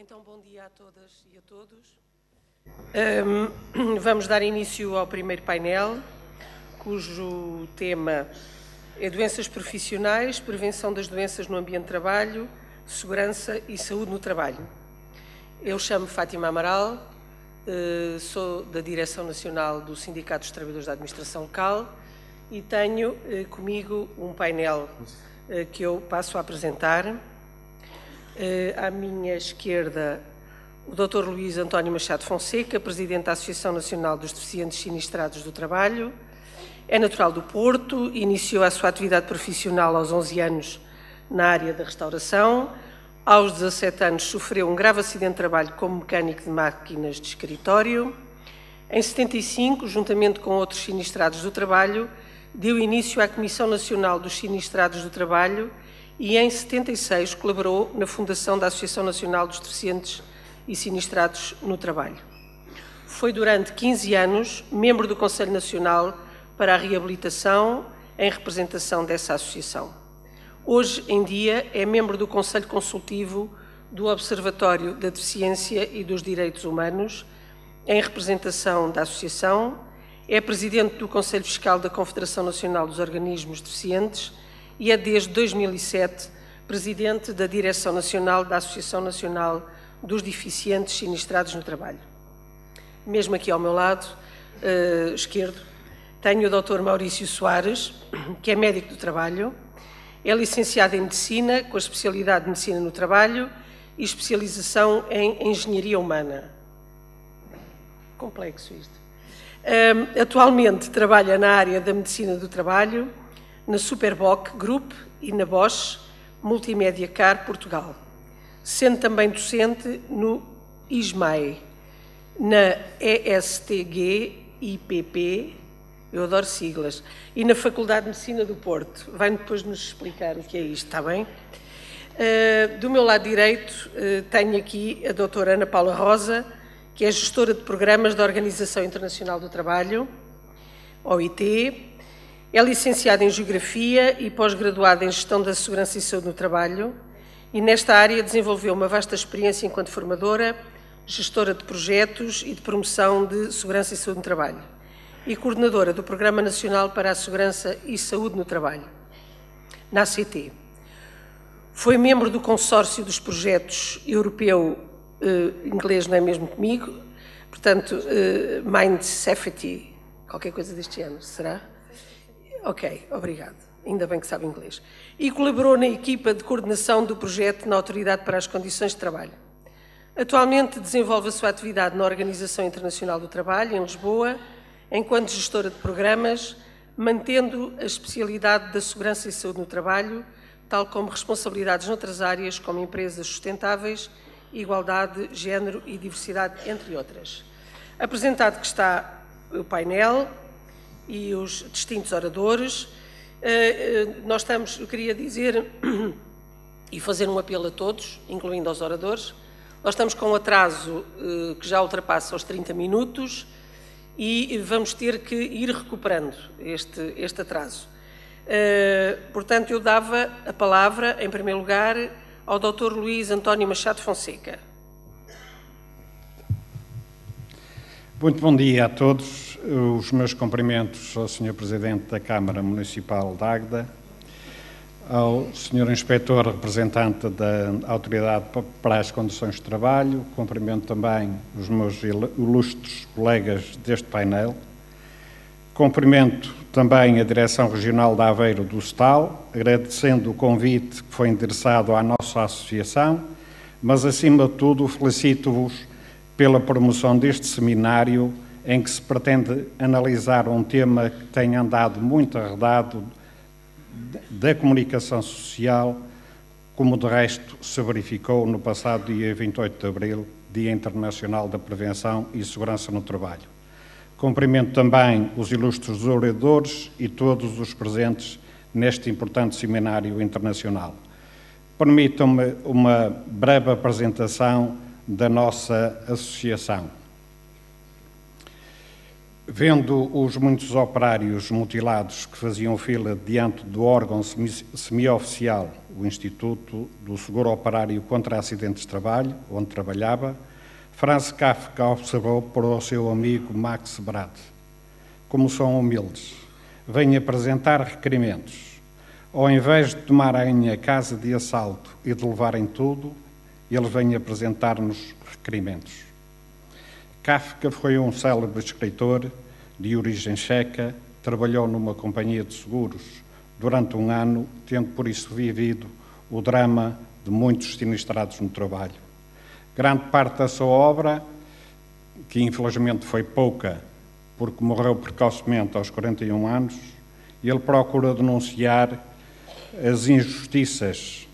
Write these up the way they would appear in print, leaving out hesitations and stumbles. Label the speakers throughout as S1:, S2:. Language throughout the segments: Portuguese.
S1: Então, bom dia a todas e a todos. Vamos dar início ao primeiro painel, cujo tema é doenças profissionais, prevenção das doenças no ambiente de trabalho, segurança e saúde no trabalho. Eu chamo-me Fátima Amaral, sou da Direção Nacional do Sindicato dos Trabalhadores da Administração Local e tenho comigo um painel que eu passo a apresentar. À minha esquerda, o Dr. Luís António Machado Fonseca, Presidente da Associação Nacional dos Deficientes Sinistrados do Trabalho. É natural do Porto, iniciou a sua atividade profissional aos 11 anos na área da restauração. Aos 17 anos sofreu um grave acidente de trabalho como mecânico de máquinas de escritório. Em 75, juntamente com outros sinistrados do trabalho, deu início à Comissão Nacional dos Sinistrados do Trabalho e em 76 colaborou na fundação da Associação Nacional dos Deficientes e Sinistrados no Trabalho. Foi durante 15 anos membro do Conselho Nacional para a Reabilitação em representação dessa associação. Hoje em dia é membro do Conselho Consultivo do Observatório da Deficiência e dos Direitos Humanos em representação da associação, é presidente do Conselho Fiscal da Confederação Nacional dos Organismos Deficientes e é, desde 2007, presidente da Direção Nacional da Associação Nacional dos Deficientes Sinistrados no Trabalho. Mesmo aqui ao meu lado esquerdo, tenho o Dr. Maurício Soares, que é médico do trabalho, é licenciado em Medicina, com a especialidade de Medicina no Trabalho e especialização em Engenharia Humana. Complexo isto. Atualmente trabalha na área da Medicina do Trabalho, na Superboc Group e na Bosch Multimédia Car Portugal, sendo também docente no ISMAE, na ESTG-IPP, eu adoro siglas, e na Faculdade de Medicina do Porto. Vai depois nos explicar o que é isto, está bem? Do meu lado direito tenho aqui a doutora Ana Paula Rosa, que é gestora de programas da Organização Internacional do Trabalho, OIT, é licenciada em Geografia e pós-graduada em Gestão da Segurança e Saúde no Trabalho e nesta área desenvolveu uma vasta experiência enquanto formadora, gestora de projetos e de promoção de segurança e saúde no trabalho e coordenadora do Programa Nacional para a Segurança e Saúde no Trabalho, na ACT. Foi membro do consórcio dos projetos europeu, inglês não é mesmo comigo, portanto, Mind Safety, qualquer coisa deste ano, será? Ok, obrigado. Ainda bem que sabe inglês. E colaborou na equipa de coordenação do projeto na Autoridade para as Condições de Trabalho. Atualmente desenvolve a sua atividade na Organização Internacional do Trabalho, em Lisboa, enquanto gestora de programas, mantendo a especialidade da segurança e saúde no trabalho, tal como responsabilidades noutras áreas, como empresas sustentáveis, igualdade, género e diversidade, entre outras. Apresentado que está o painel e os distintos oradores, eu queria dizer e fazer um apelo a todos, incluindo aos oradores. Nós estamos com um atraso que já ultrapassa os 30 minutos e vamos ter que ir recuperando este atraso. Portanto, eu dava a palavra, em primeiro lugar, ao Dr. Luís António Machado Fonseca.
S2: Muito bom dia a todos. Os meus cumprimentos ao Sr. Presidente da Câmara Municipal de Águeda, ao Sr. Inspetor representante da Autoridade para as Condições de Trabalho, cumprimento também os meus ilustres colegas deste painel, cumprimento também a Direção Regional de Aveiro do STAL, agradecendo o convite que foi endereçado à nossa associação, mas acima de tudo felicito-vos pela promoção deste seminário em que se pretende analisar um tema que tem andado muito arredado da comunicação social, como de resto se verificou no passado dia 28 de Abril, Dia Internacional da Prevenção e Segurança no Trabalho. Cumprimento também os ilustres oradores e todos os presentes neste importante seminário internacional. Permitam-me uma breve apresentação da nossa associação. Vendo os muitos operários mutilados que faziam fila diante do órgão semi-oficial, o Instituto do Seguro Operário contra Acidentes de Trabalho, onde trabalhava, Franz Kafka observou para o seu amigo Max Brad: como são humildes, vêm apresentar requerimentos. Ao invés de tomarem a casa de assalto e de levarem tudo, eles vêm apresentar-nos requerimentos. Kafka foi um célebre escritor de origem checa, trabalhou numa companhia de seguros durante um ano, tendo por isso vivido o drama de muitos sinistrados no trabalho. Grande parte da sua obra, que infelizmente foi pouca, porque morreu precocemente aos 41 anos, ele procura denunciar as injustiças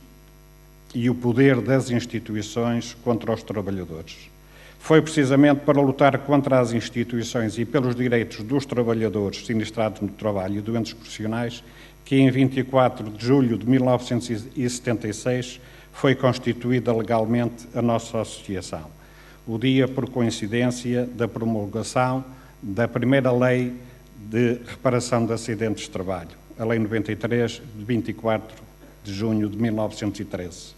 S2: e o poder das instituições contra os trabalhadores. Foi precisamente para lutar contra as instituições e pelos direitos dos trabalhadores sinistrados no trabalho e doentes profissionais que, em 24 de julho de 1976, foi constituída legalmente a nossa associação. O dia, por coincidência, da promulgação da primeira lei de reparação de acidentes de trabalho, a Lei 93, de 24 de junho de 1913.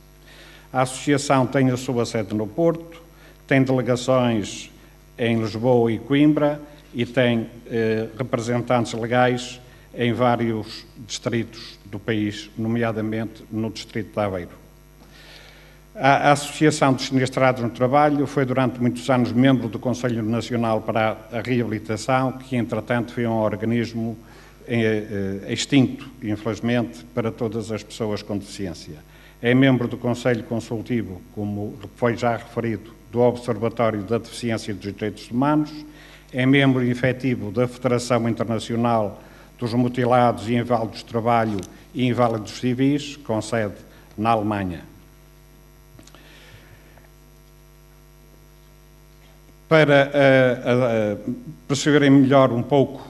S2: A associação tem a sua sede no Porto, tem delegações em Lisboa e Coimbra e tem representantes legais em vários distritos do país, nomeadamente no distrito de Aveiro. A Associação dos Sinistrados no Trabalho foi durante muitos anos membro do Conselho Nacional para a Reabilitação, que entretanto foi um organismo extinto, infelizmente, para todas as pessoas com deficiência. É membro do Conselho Consultivo, como foi já referido, do Observatório da Deficiência e dos Direitos Humanos, é membro efetivo da Federação Internacional dos Mutilados e Inválidos de Trabalho e Inválidos Civis, com sede na Alemanha. Para perceberem melhor um pouco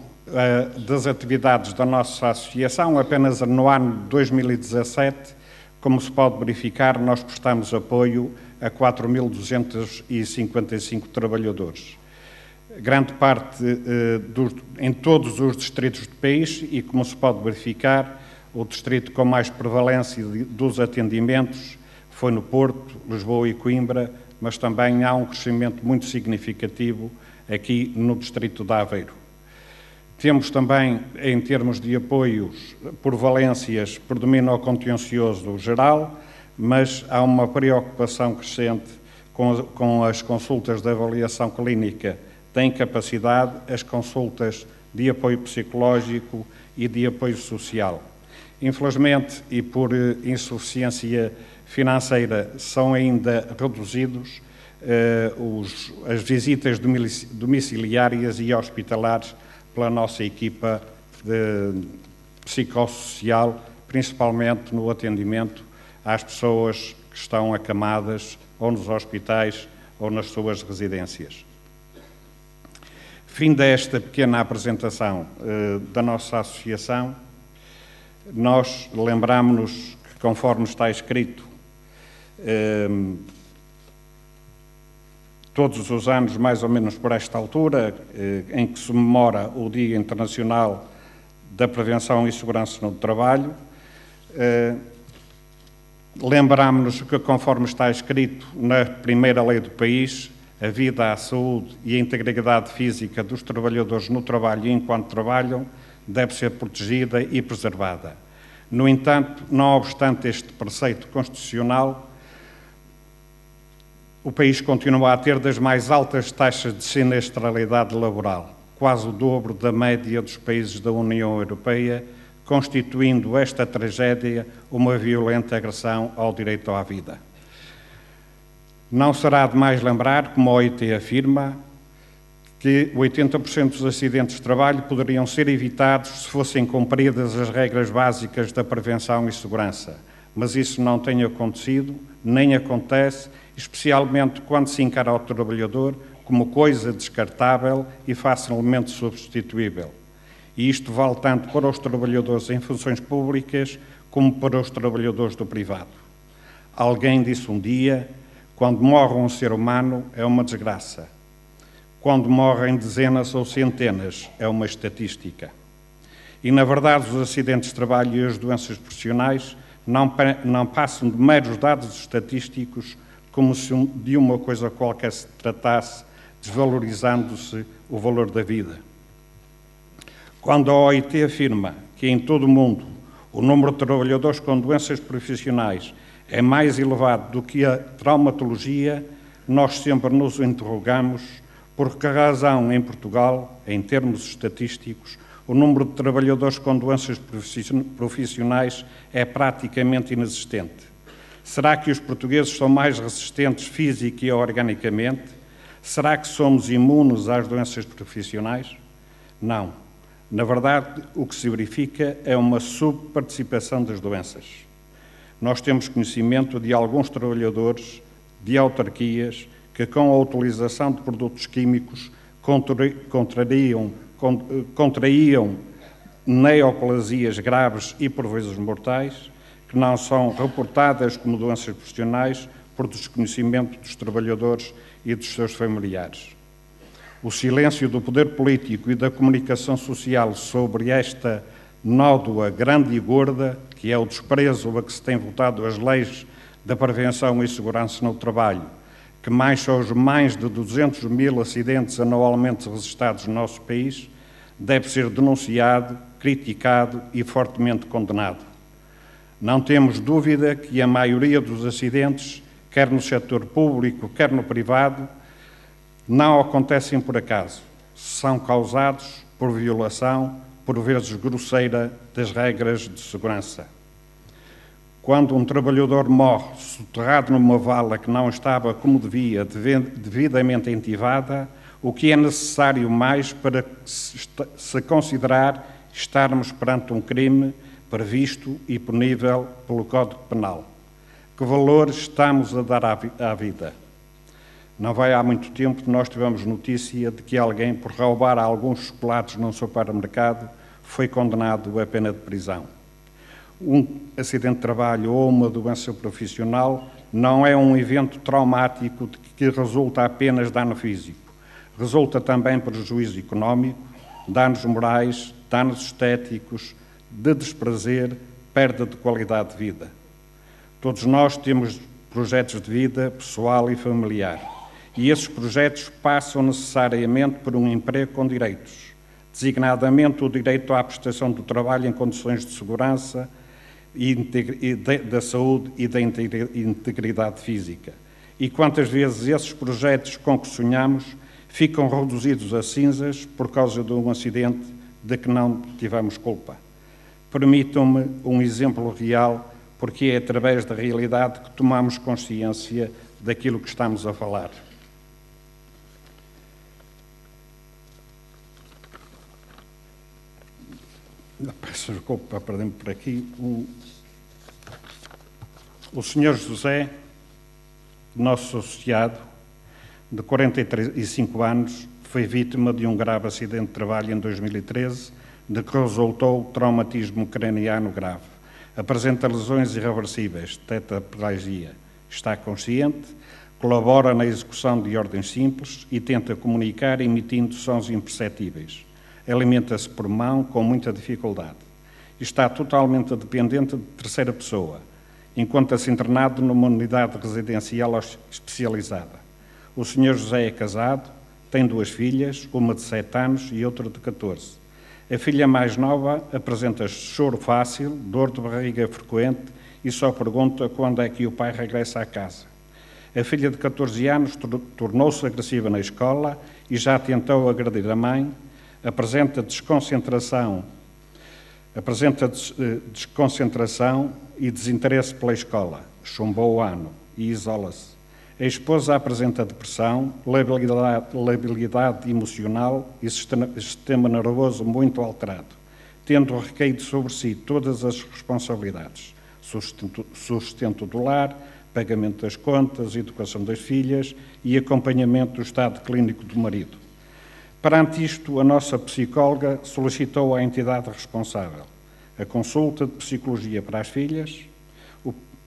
S2: das atividades da nossa associação, apenas no ano de 2017, como se pode verificar, nós prestamos apoio a 4.255 trabalhadores. Grande parte em todos os distritos do país e, como se pode verificar, o distrito com mais prevalência dos atendimentos foi no Porto, Lisboa e Coimbra, mas também há um crescimento muito significativo aqui no distrito de Aveiro. Temos também, em termos de apoios por valências, predomina o contencioso geral, mas há uma preocupação crescente com as consultas de avaliação clínica da incapacidade, as consultas de apoio psicológico e de apoio social. Infelizmente, e por insuficiência financeira, são ainda reduzidos as visitas domiciliárias e hospitalares pela nossa equipa psicossocial, principalmente no atendimento às pessoas que estão acamadas ou nos hospitais ou nas suas residências. Fim desta pequena apresentação da nossa associação, nós lembramos que, conforme está escrito, todos os anos, mais ou menos por esta altura, em que se comemora o Dia Internacional da Prevenção e Segurança no Trabalho, lembramos-nos que, conforme está escrito na primeira lei do país, a vida, a saúde e a integridade física dos trabalhadores no trabalho e enquanto trabalham deve ser protegida e preservada. No entanto, não obstante este preceito constitucional, o país continua a ter das mais altas taxas de sinistralidade laboral, quase o dobro da média dos países da União Europeia, constituindo esta tragédia uma violenta agressão ao direito à vida. Não será demais lembrar, como a OIT afirma, que 80% dos acidentes de trabalho poderiam ser evitados se fossem cumpridas as regras básicas da prevenção e segurança, mas isso não tem acontecido, nem acontece, especialmente quando se encara o trabalhador como coisa descartável e facilmente substituível. E isto vale tanto para os trabalhadores em funções públicas como para os trabalhadores do privado. Alguém disse um dia: quando morre um ser humano é uma desgraça. quando morrem dezenas ou centenas, é uma estatística. E, na verdade, os acidentes de trabalho e as doenças profissionais não passam de meros dados estatísticos, como se de uma coisa qualquer se tratasse, desvalorizando-se o valor da vida. Quando a OIT afirma que em todo o mundo o número de trabalhadores com doenças profissionais é mais elevado do que a traumatologia, nós sempre nos interrogamos por que razão em Portugal, em termos estatísticos, o número de trabalhadores com doenças profissionais é praticamente inexistente. Será que os portugueses são mais resistentes física e organicamente? Será que somos imunes às doenças profissionais? Não. Na verdade, o que se verifica é uma subparticipação das doenças. Nós temos conhecimento de alguns trabalhadores de autarquias que, com a utilização de produtos químicos, contraíam neoplasias graves e, por vezes, mortais, que não são reportadas como doenças profissionais por desconhecimento dos trabalhadores e dos seus familiares. O silêncio do poder político e da comunicação social sobre esta nódoa grande e gorda, que é o desprezo a que se têm votado as leis da prevenção e segurança no trabalho, que mancha os mais de 200 mil acidentes anualmente registrados no nosso país, deve ser denunciado, criticado e fortemente condenado. Não temos dúvida que a maioria dos acidentes, quer no setor público, quer no privado, não acontecem por acaso. São causados por violação, por vezes grosseira, das regras de segurança. Quando um trabalhador morre soterrado numa vala que não estava como devia, devidamente entivada, o que é necessário mais para se considerar estarmos perante um crime previsto e punível pelo Código Penal? Que valor estamos a dar à vida? Não vai há muito tempo que nós tivemos notícia de que alguém, por roubar alguns chocolates num supermercado, foi condenado à pena de prisão. Um acidente de trabalho ou uma doença profissional não é um evento traumático que resulta apenas dano físico. Resulta também prejuízo económico, danos morais, danos estéticos, de desprazer, perda de qualidade de vida. Todos nós temos projetos de vida pessoal e familiar, e esses projetos passam necessariamente por um emprego com direitos, designadamente o direito à prestação do trabalho em condições de segurança e da saúde e da integridade física. E quantas vezes esses projetos com que sonhamos ficam reduzidos a cinzas por causa de um acidente de que não tivemos culpa. Permitam-me um exemplo real, porque é através da realidade que tomamos consciência daquilo que estamos a falar. Peço desculpa, perdi-me por aqui. O Sr. José, nosso associado, de 45 anos, foi vítima de um grave acidente de trabalho em 2013, de que resultou traumatismo craniano grave. Apresenta lesões irreversíveis, tetraplegia. Está consciente, colabora na execução de ordens simples e tenta comunicar emitindo sons imperceptíveis. Alimenta-se por mão com muita dificuldade. Está totalmente dependente de terceira pessoa, encontra-se internado numa unidade residencial especializada. O Sr. José é casado, tem 2 filhas, uma de 7 anos e outra de 14. A filha mais nova apresenta choro fácil, dor de barriga frequente e só pergunta quando é que o pai regressa à casa. A filha de 14 anos tornou-se agressiva na escola e já tentou agredir a mãe, apresenta desconcentração e desinteresse pela escola, chumbou o ano e isola-se. A esposa apresenta depressão, labilidade emocional e sistema nervoso muito alterado, tendo recaído sobre si todas as responsabilidades, sustento do lar, pagamento das contas, educação das filhas e acompanhamento do estado clínico do marido. Perante isto, a nossa psicóloga solicitou à entidade responsável a consulta de psicologia para as filhas,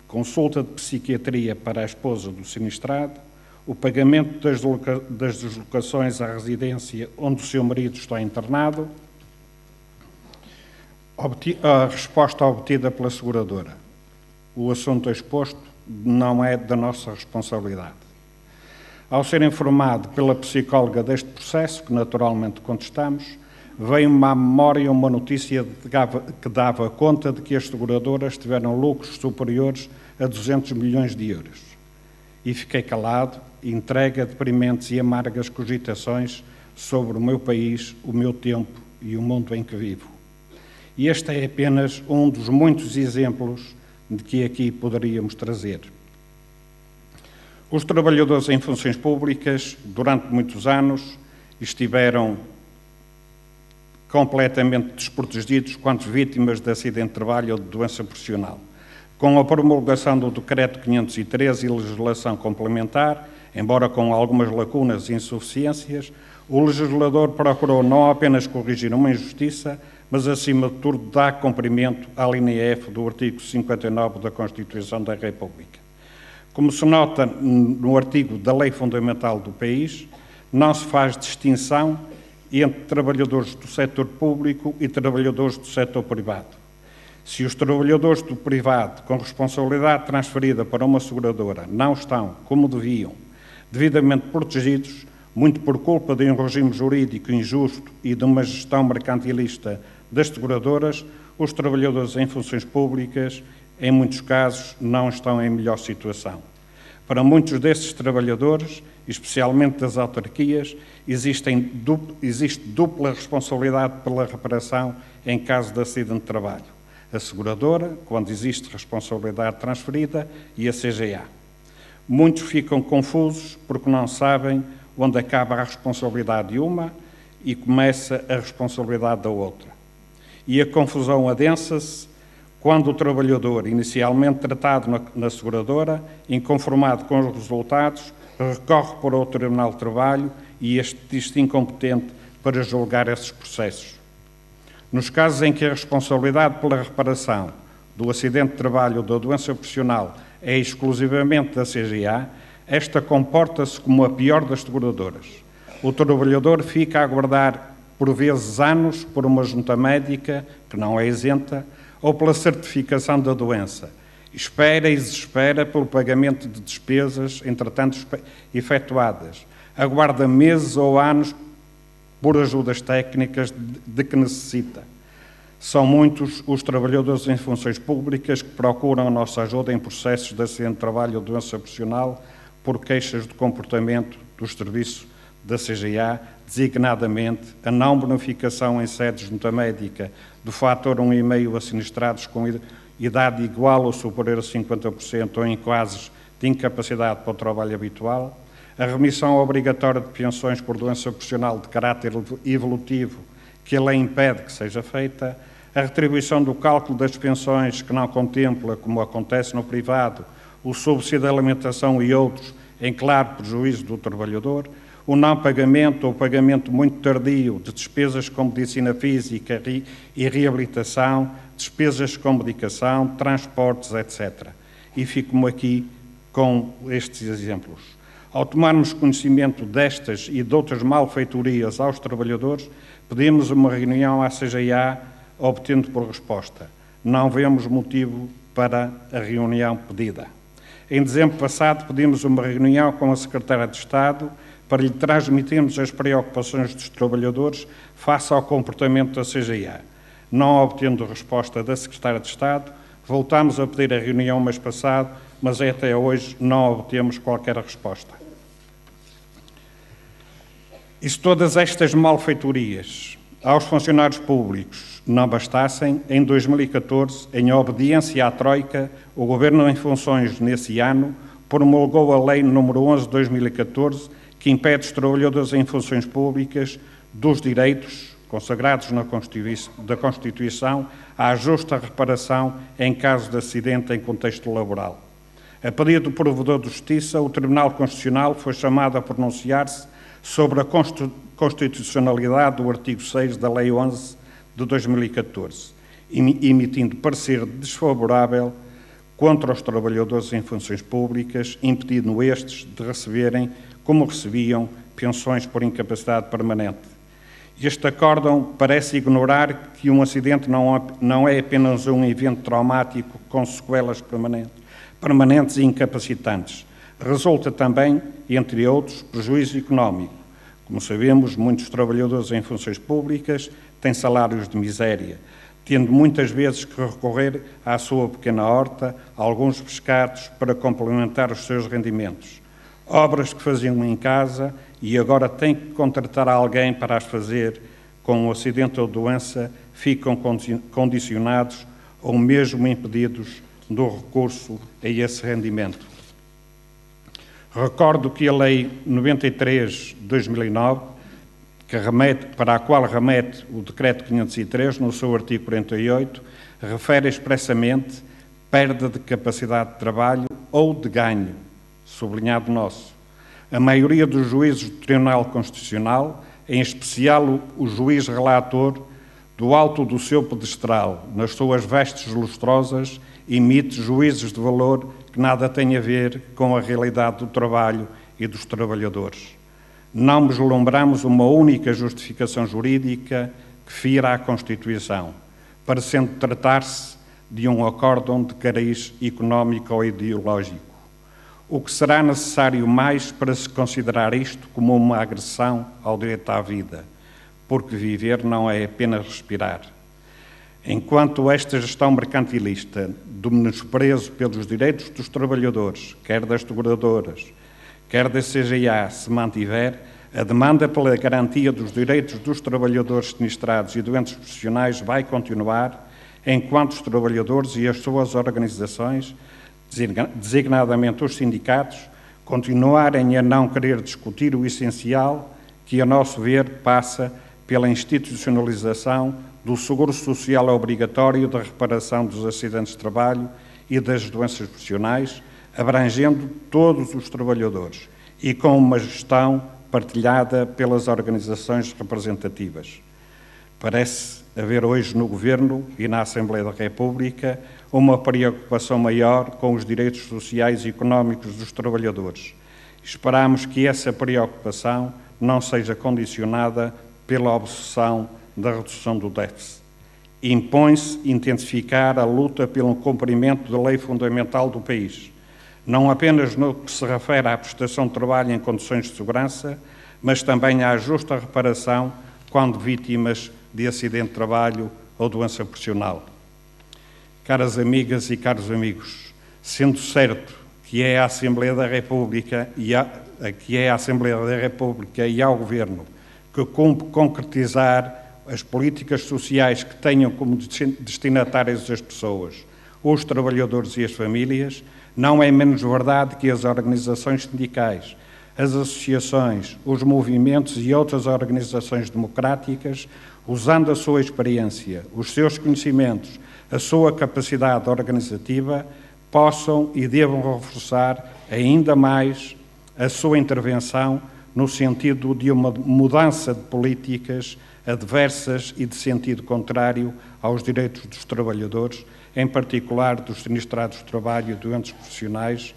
S2: consulta de psiquiatria para a esposa do sinistrado, o pagamento das deslocações à residência onde o seu marido está internado, a resposta obtida pela seguradora. O assunto exposto não é da nossa responsabilidade. Ao ser informado pela psicóloga deste processo, que naturalmente contestamos, veio-me à memória uma notícia que dava conta de que as seguradoras tiveram lucros superiores a 200 milhões de euros. E fiquei calado, entregue a deprimentes e amargas cogitações sobre o meu país, o meu tempo e o mundo em que vivo. E este é apenas um dos muitos exemplos de que aqui poderíamos trazer. Os trabalhadores em funções públicas, durante muitos anos, estiveram completamente desprotegidos quanto vítimas de acidente de trabalho ou de doença profissional. Com a promulgação do Decreto 513 e legislação complementar, embora com algumas lacunas e insuficiências, o legislador procurou não apenas corrigir uma injustiça, mas, acima de tudo, dar cumprimento à linha F do artigo 59 da Constituição da República. Como se nota no artigo da Lei Fundamental do país, não se faz distinção entre trabalhadores do setor público e trabalhadores do setor privado. Se os trabalhadores do privado, com responsabilidade transferida para uma seguradora, não estão, como deviam, devidamente protegidos, muito por culpa de um regime jurídico injusto e de uma gestão mercantilista das seguradoras, os trabalhadores em funções públicas, em muitos casos, não estão em melhor situação. Para muitos desses trabalhadores, especialmente das autarquias, existe dupla responsabilidade pela reparação em caso de acidente de trabalho. A seguradora, quando existe responsabilidade transferida, e a CGA. Muitos ficam confusos porque não sabem onde acaba a responsabilidade de uma e começa a responsabilidade da outra. E a confusão adensa-se quando o trabalhador, inicialmente tratado na seguradora, inconformado com os resultados, recorre para o Tribunal de Trabalho e este diz-se incompetente para julgar esses processos. Nos casos em que a responsabilidade pela reparação do acidente de trabalho ou da doença profissional é exclusivamente da CGA, esta comporta-se como a pior das seguradoras. O trabalhador fica a aguardar, por vezes anos, por uma junta médica, que não é isenta, ou pela certificação da doença. Espera e desespera pelo pagamento de despesas, entretanto efetuadas. Aguarda meses ou anos por ajudas técnicas de que necessita. São muitos os trabalhadores em funções públicas que procuram a nossa ajuda em processos de acidente de trabalho ou doença profissional por queixas de comportamento dos serviços da CGA, designadamente a não bonificação em sede de junta médica do fator 1,5 a sinistrados com idade igual ou superior a 50% ou em casos de incapacidade para o trabalho habitual, a remissão obrigatória de pensões por doença profissional de caráter evolutivo que a lei impede que seja feita, a retribuição do cálculo das pensões que não contempla, como acontece no privado, o subsídio de alimentação e outros, em claro prejuízo do trabalhador, o não pagamento ou pagamento muito tardio de despesas com medicina física e reabilitação, despesas com medicação, transportes, etc. E fico-me aqui com estes exemplos. Ao tomarmos conhecimento destas e de outras malfeitorias aos trabalhadores, pedimos uma reunião à CGA, obtendo por resposta: não vemos motivo para a reunião pedida. Em dezembro passado, pedimos uma reunião com a Secretária de Estado para lhe transmitirmos as preocupações dos trabalhadores face ao comportamento da CGA. Não obtendo resposta da Secretária de Estado, voltámos a pedir a reunião mês passado, mas até hoje não obtemos qualquer resposta. E se todas estas malfeitorias aos funcionários públicos não bastassem, em 2014, em obediência à Troika, o Governo em funções nesse ano promulgou a Lei nº 11 de 2014, que impede os trabalhadores em funções públicas dos direitos consagrados na Constituição à justa reparação em caso de acidente em contexto laboral. A pedido do Provedor de Justiça, o Tribunal Constitucional foi chamado a pronunciar-se sobre a constitucionalidade do artigo 6 da Lei 11 de 2014, emitindo parecer desfavorável contra os trabalhadores em funções públicas, impedindo estes de receberem, como recebiam, pensões por incapacidade permanente. Este acórdão parece ignorar que um acidente não é apenas um evento traumático com sequelas permanentes e incapacitantes. Resulta também, entre outros, prejuízo económico. Como sabemos, muitos trabalhadores em funções públicas têm salários de miséria, tendo muitas vezes que recorrer à sua pequena horta, a alguns pescados, para complementar os seus rendimentos. Obras que faziam em casa e agora têm que contratar alguém para as fazer, com um acidente ou doença, ficam condicionados ou mesmo impedidos do recurso a esse rendimento. Recordo que a Lei 93 de 2009, para a qual remete o Decreto 503, no seu artigo 48, refere expressamente perda de capacidade de trabalho ou de ganho, sublinhado nosso. A maioria dos juízes do Tribunal Constitucional, em especial o juiz relator, do alto do seu pedestral, nas suas vestes lustrosas, emite juízos de valor que nada têm a ver com a realidade do trabalho e dos trabalhadores. Não vislumbramos uma única justificação jurídica que fira a Constituição, parecendo tratar-se de um acórdão de cariz económico ou ideológico. O que será necessário mais para se considerar isto como uma agressão ao direito à vida, porque viver não é apenas respirar. Enquanto esta gestão mercantilista do menosprezo pelos direitos dos trabalhadores, quer das seguradoras, quer da CGA, se mantiver, a demanda pela garantia dos direitos dos trabalhadores sinistrados e doentes profissionais vai continuar, enquanto os trabalhadores e as suas organizações, designadamente os sindicatos, continuarem a não querer discutir o essencial, que, a nosso ver, passa pela institucionalização do seguro social obrigatório da reparação dos acidentes de trabalho e das doenças profissionais, abrangendo todos os trabalhadores e com uma gestão partilhada pelas organizações representativas. Parece haver hoje no Governo e na Assembleia da República uma preocupação maior com os direitos sociais e económicos dos trabalhadores. Esperamos que essa preocupação não seja condicionada pela obsessão da redução do déficit. Impõe-se intensificar a luta pelo cumprimento da lei fundamental do país, não apenas no que se refere à prestação de trabalho em condições de segurança, mas também à justa reparação quando vítimas de acidente de trabalho ou doença profissional. Caras amigas e caros amigos, sendo certo que é a Assembleia da República e ao Governo que cumpre concretizar as políticas sociais que tenham como destinatários as pessoas, os trabalhadores e as famílias, não é menos verdade que as organizações sindicais, as associações, os movimentos e outras organizações democráticas, usando a sua experiência, os seus conhecimentos, a sua capacidade organizativa, possam e devam reforçar ainda mais a sua intervenção no sentido de uma mudança de políticas adversas e de sentido contrário aos direitos dos trabalhadores, em particular dos sinistrados de trabalho e doentes profissionais,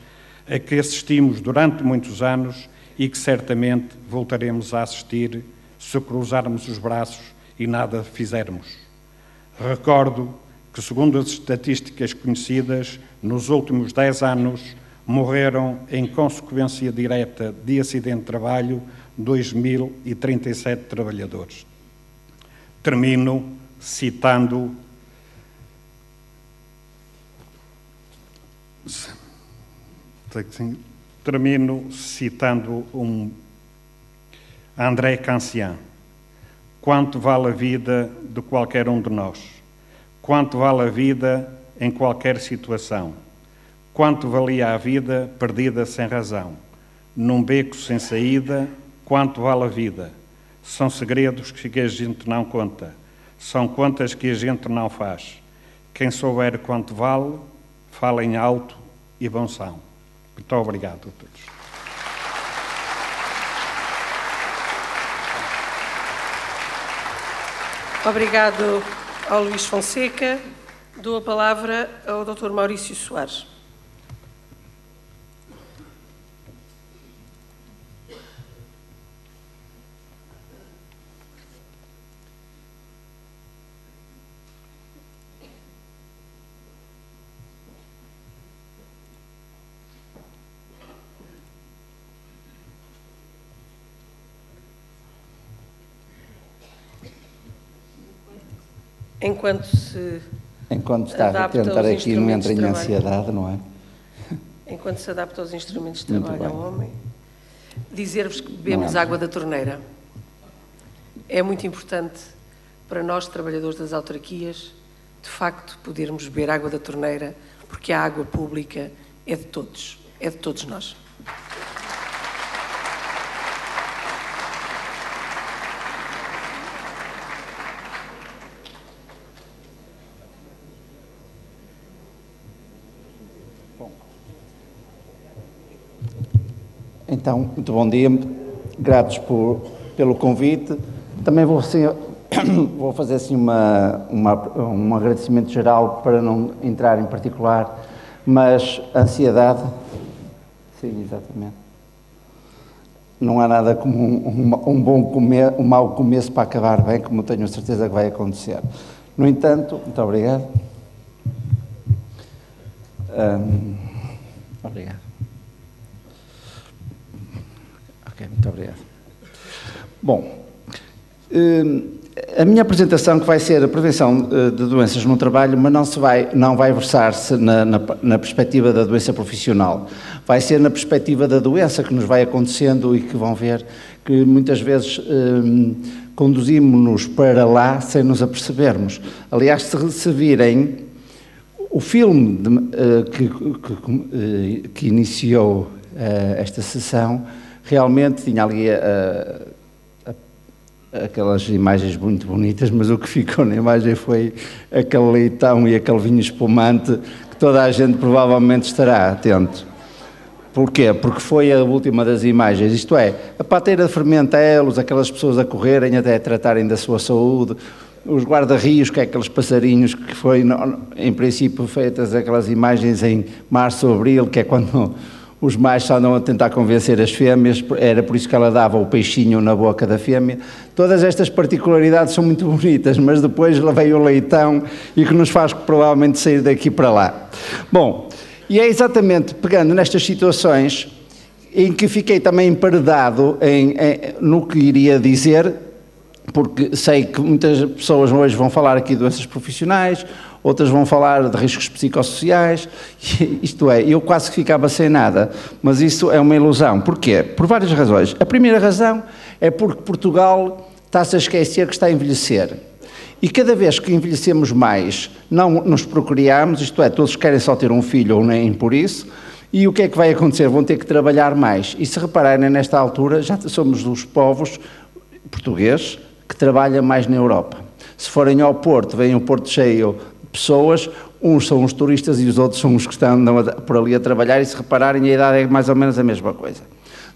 S2: a que assistimos durante muitos anos e que certamente voltaremos a assistir se cruzarmos os braços e nada fizermos. Recordo que, segundo as estatísticas conhecidas, nos últimos 10 anos morreram, em consequência direta de acidente de trabalho, 2.037 trabalhadores. Termino citando André Cancian. Quanto vale a vida de qualquer um de nós? Quanto vale a vida em qualquer situação? Quanto valia a vida perdida sem razão? Num beco sem saída, quanto vale a vida? São segredos que a gente não conta, são contas que a gente não faz. Quem souber quanto vale, fala em alto e bom som. Muito obrigado a todos.
S1: Obrigado ao Luís Fonseca. Dou a palavra ao Dr. Maurício Soares.
S3: Enquanto está a tentar aqui, não entra em ansiedade, não é?
S1: Enquanto se adapta aos instrumentos de trabalho ao homem, dizer-vos que bebemos água da torneira. É muito importante para nós, trabalhadores das autarquias, de facto, podermos beber água da torneira, porque a água pública é de todos nós.
S3: Então, muito bom dia, gratos pelo convite. Também vou fazer assim um agradecimento geral para não entrar em particular, mas a ansiedade, sim, exatamente. Não há nada como um mau começo para acabar bem, como tenho a certeza que vai acontecer. No entanto, muito obrigado. Obrigado. Muito obrigado. Bom, a minha apresentação, que vai ser a prevenção de doenças no trabalho, mas não vai versar-se na perspectiva da doença profissional. Vai ser na perspectiva da doença que nos vai acontecendo e que vão ver que muitas vezes conduzimos-nos para lá sem nos apercebermos. Aliás, se virem o filme que iniciou esta sessão, realmente tinha ali aquelas imagens muito bonitas, mas o que ficou na imagem foi aquele leitão e aquele vinho espumante que toda a gente provavelmente estará atento. Porquê? Porque foi a última das imagens, isto é, a pateira de fermentelos, aquelas pessoas a correrem até a tratarem da sua saúde, os guarda-rios, que é aqueles passarinhos que foi, em princípio, feitas aquelas imagens em março ou abril, que é quando os machos andam a tentar convencer as fêmeas, era por isso que ela dava o peixinho na boca da fêmea. Todas estas particularidades são muito bonitas, mas depois lá veio o leitão e que nos faz provavelmente sair daqui para lá. Bom, e é exatamente pegando nestas situações em que fiquei também emparedado no que iria dizer, porque sei que muitas pessoas hoje vão falar aqui de doenças profissionais, outras vão falar de riscos psicossociais, isto é, eu quase que ficava sem nada, mas isso é uma ilusão. Porquê? Por várias razões. A primeira razão é porque Portugal está-se a esquecer que está a envelhecer. E cada vez que envelhecemos mais, não nos procriamos, isto é, todos querem só ter um filho ou nem por isso, e o que é que vai acontecer? Vão ter que trabalhar mais. E se repararem, nesta altura, já somos dos povos portugueses que trabalha mais na Europa. Se forem ao Porto, vem um Porto cheio pessoas, uns são os turistas e os outros são os que estão por ali a trabalhar, e se repararem a idade é mais ou menos a mesma coisa.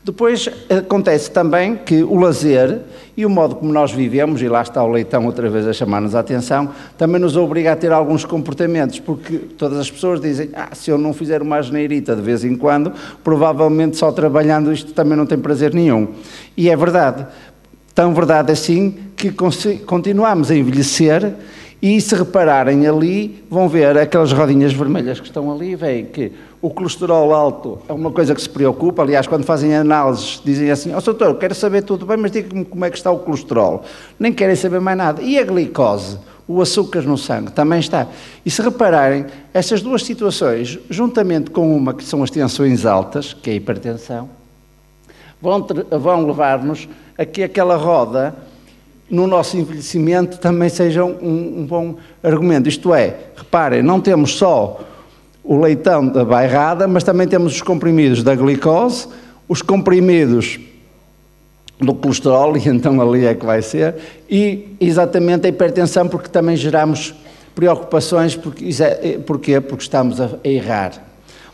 S3: Depois acontece também que o lazer e o modo como nós vivemos, e lá está o leitão outra vez a chamar-nos a atenção, também nos obriga a ter alguns comportamentos, porque todas as pessoas dizem, se eu não fizer uma asneirita de vez em quando, provavelmente só trabalhando isto também não tem prazer nenhum. E é verdade, tão verdade assim que continuamos a envelhecer. E se repararem ali, vão ver aquelas rodinhas vermelhas que estão ali, veem que o colesterol alto é uma coisa que se preocupa. Aliás, quando fazem análises, dizem assim, doutor, eu quero saber tudo bem, mas diga-me como é que está o colesterol. Nem querem saber mais nada. E a glicose, o açúcar no sangue, também está. E se repararem, essas duas situações, juntamente com uma que são as tensões altas, que é a hipertensão, vão levar-nos a que aquela roda no nosso envelhecimento também seja um bom argumento. Isto é, reparem, não temos só o leitão da bairrada, mas também temos os comprimidos da glicose, os comprimidos do colesterol, e então ali é que vai ser, e exatamente a hipertensão, porque também geramos preocupações, porquê? Porque estamos a errar.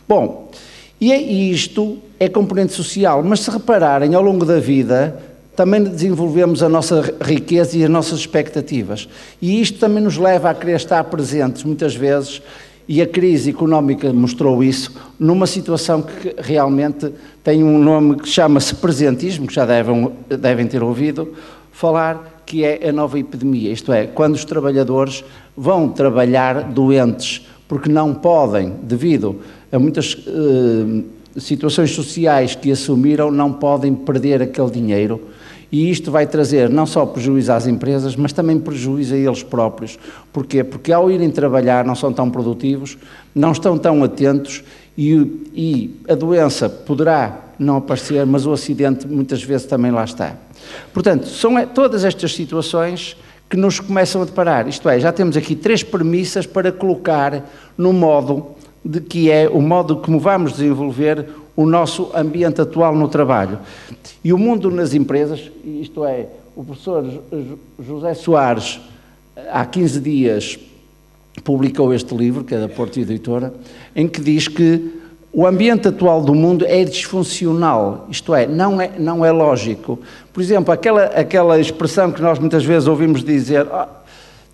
S3: Bom, e isto é componente social, mas se repararem, ao longo da vida, também desenvolvemos a nossa riqueza e as nossas expectativas. E isto também nos leva a querer estar presentes, muitas vezes, e a crise económica mostrou isso, numa situação que realmente tem um nome que chama-se presentismo, que já devem ter ouvido falar, que é a nova epidemia, isto é, quando os trabalhadores vão trabalhar doentes, porque não podem, devido a muitas situações sociais que assumiram, não podem perder aquele dinheiro. E isto vai trazer não só prejuízo às empresas, mas também prejuízo a eles próprios. Porquê? Porque ao irem trabalhar não são tão produtivos, não estão tão atentos e a doença poderá não aparecer, mas o acidente muitas vezes também lá está. Portanto, são todas estas situações que nos começam a deparar. Isto é, já temos aqui 3 premissas para colocar no modo de que é o modo como vamos desenvolver o nosso ambiente atual no trabalho. E o mundo nas empresas, isto é, o professor José Soares, há 15 dias, publicou este livro, que é da Porto Editora, em que diz que o ambiente atual do mundo é disfuncional, isto é, não é lógico. Por exemplo, aquela expressão que nós muitas vezes ouvimos dizer,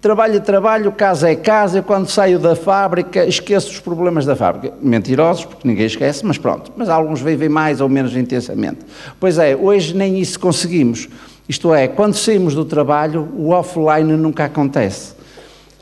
S3: trabalho é trabalho, casa é casa, quando saio da fábrica esqueço os problemas da fábrica. Mentirosos, porque ninguém esquece, mas pronto. Mas alguns vivem mais ou menos intensamente. Pois é, hoje nem isso conseguimos. Isto é, quando saímos do trabalho, o offline nunca acontece.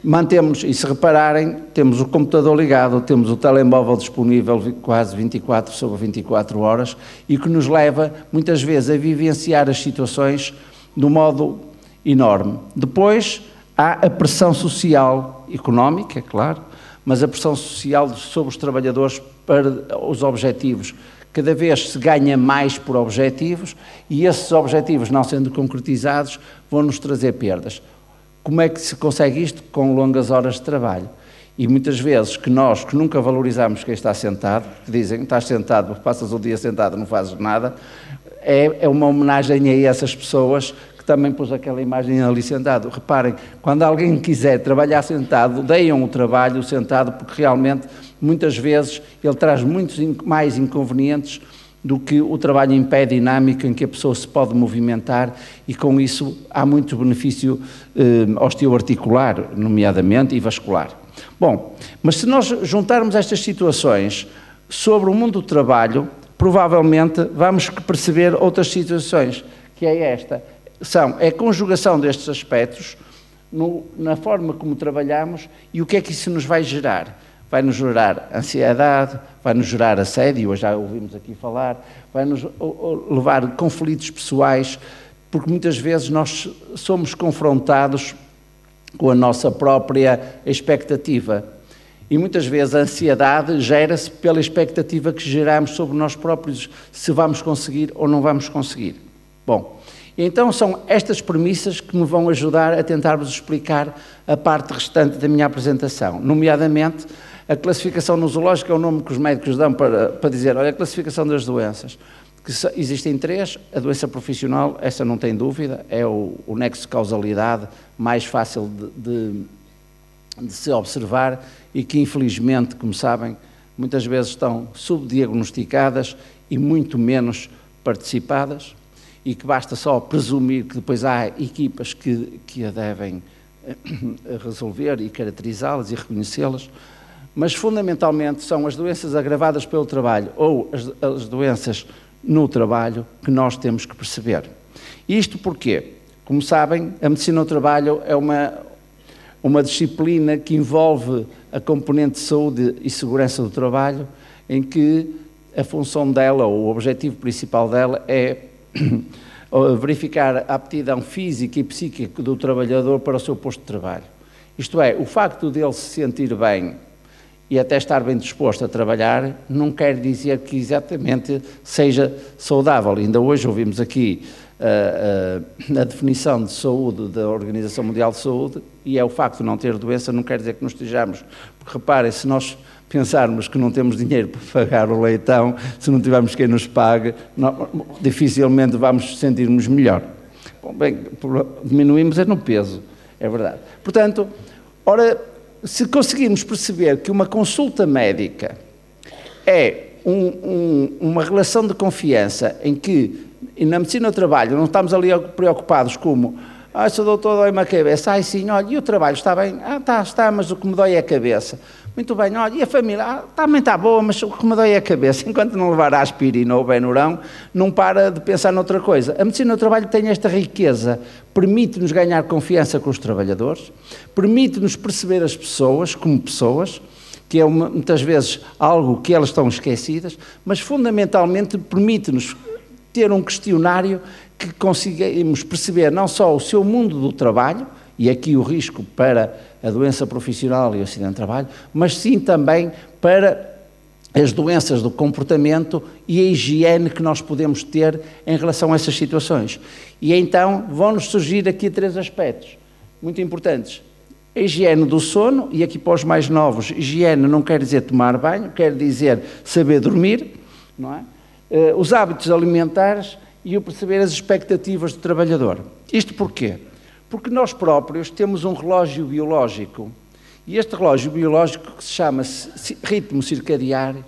S3: Mantemos, e se repararem, temos o computador ligado, temos o telemóvel disponível quase 24 sobre 24 horas e que nos leva, muitas vezes, a vivenciar as situações de um modo enorme. Depois, há a pressão social, económica, é claro, mas a pressão social sobre os trabalhadores para os objetivos. Cada vez se ganha mais por objetivos e esses objetivos, não sendo concretizados, vão nos trazer perdas. Como é que se consegue isto? Com longas horas de trabalho. E muitas vezes que nós, que nunca valorizamos quem está sentado, que dizem, estás sentado, passas o dia sentado, não fazes nada, é uma homenagem a essas pessoas que também pôs aquela imagem ali sentado. Reparem, quando alguém quiser trabalhar sentado, deem o trabalho sentado, porque realmente, muitas vezes, ele traz muitos mais inconvenientes do que o trabalho em pé dinâmico, em que a pessoa se pode movimentar e com isso há muito benefício osteoarticular, nomeadamente, e vascular. Bom, mas se nós juntarmos estas situações sobre o mundo do trabalho, provavelmente vamos perceber outras situações, que é esta. É a conjugação destes aspectos na forma como trabalhamos e o que é que isso nos vai gerar. Vai-nos gerar ansiedade, vai-nos gerar assédio, hoje já ouvimos aqui falar, vai-nos levar conflitos pessoais, porque muitas vezes nós somos confrontados com a nossa própria expectativa. E muitas vezes a ansiedade gera-se pela expectativa que geramos sobre nós próprios, se vamos conseguir ou não vamos conseguir. Bom, então são estas premissas que me vão ajudar a tentar-vos explicar a parte restante da minha apresentação, nomeadamente a classificação nosológica é o nome que os médicos dão para dizer, olha, a classificação das doenças, que existem 3, a doença profissional, essa não tem dúvida, é o nexo de causalidade mais fácil de se observar e que infelizmente, como sabem, muitas vezes estão subdiagnosticadas e muito menos participadas e que basta só presumir que depois há equipas que a devem resolver e caracterizá-las e reconhecê-las. Mas, fundamentalmente, são as doenças agravadas pelo trabalho ou as doenças no trabalho que nós temos que perceber. Isto porquê? Como sabem, a medicina do trabalho é uma disciplina que envolve a componente de saúde e segurança do trabalho, em que a função dela, ou o objetivo principal dela, é verificar a aptidão física e psíquica do trabalhador para o seu posto de trabalho. Isto é, o facto de ele se sentir bem e até estar bem disposto a trabalhar, não quer dizer que exatamente seja saudável. Ainda hoje ouvimos aqui a definição de saúde da Organização Mundial de Saúde e é o facto de não ter doença, não quer dizer que não estejamos. Porque reparem, se nós pensarmos que não temos dinheiro para pagar o leitão, se não tivermos quem nos pague, dificilmente vamos sentir-nos melhor. Bom, bem, diminuímos no peso, é verdade. Portanto, ora, se conseguirmos perceber que uma consulta médica é uma relação de confiança em que, na medicina do trabalho, não estamos ali preocupados como se o doutor dói-me a cabeça, sim, olha, e o trabalho está bem? Está, mas o que me dói é a cabeça. Muito bem, olha, e a família? Também está boa, mas o que me dói é a cabeça. Enquanto não levar a aspirina ou o Benurão, não para de pensar noutra coisa. A medicina do trabalho tem esta riqueza, permite-nos ganhar confiança com os trabalhadores, permite-nos perceber as pessoas como pessoas, que é muitas vezes algo que elas estão esquecidas, mas fundamentalmente permite-nos ter um questionário que conseguimos perceber não só o seu mundo do trabalho, e aqui o risco para a doença profissional e o acidente de trabalho, mas sim também para as doenças do comportamento e a higiene que nós podemos ter em relação a essas situações. E então vão-nos surgir aqui 3 aspectos muito importantes. A higiene do sono, e aqui para os mais novos, higiene não quer dizer tomar banho, quer dizer saber dormir, não é? Os hábitos alimentares e o perceber as expectativas do trabalhador. Isto porquê? Porque nós próprios temos um relógio biológico, e este relógio biológico que se chama ritmo circadiário,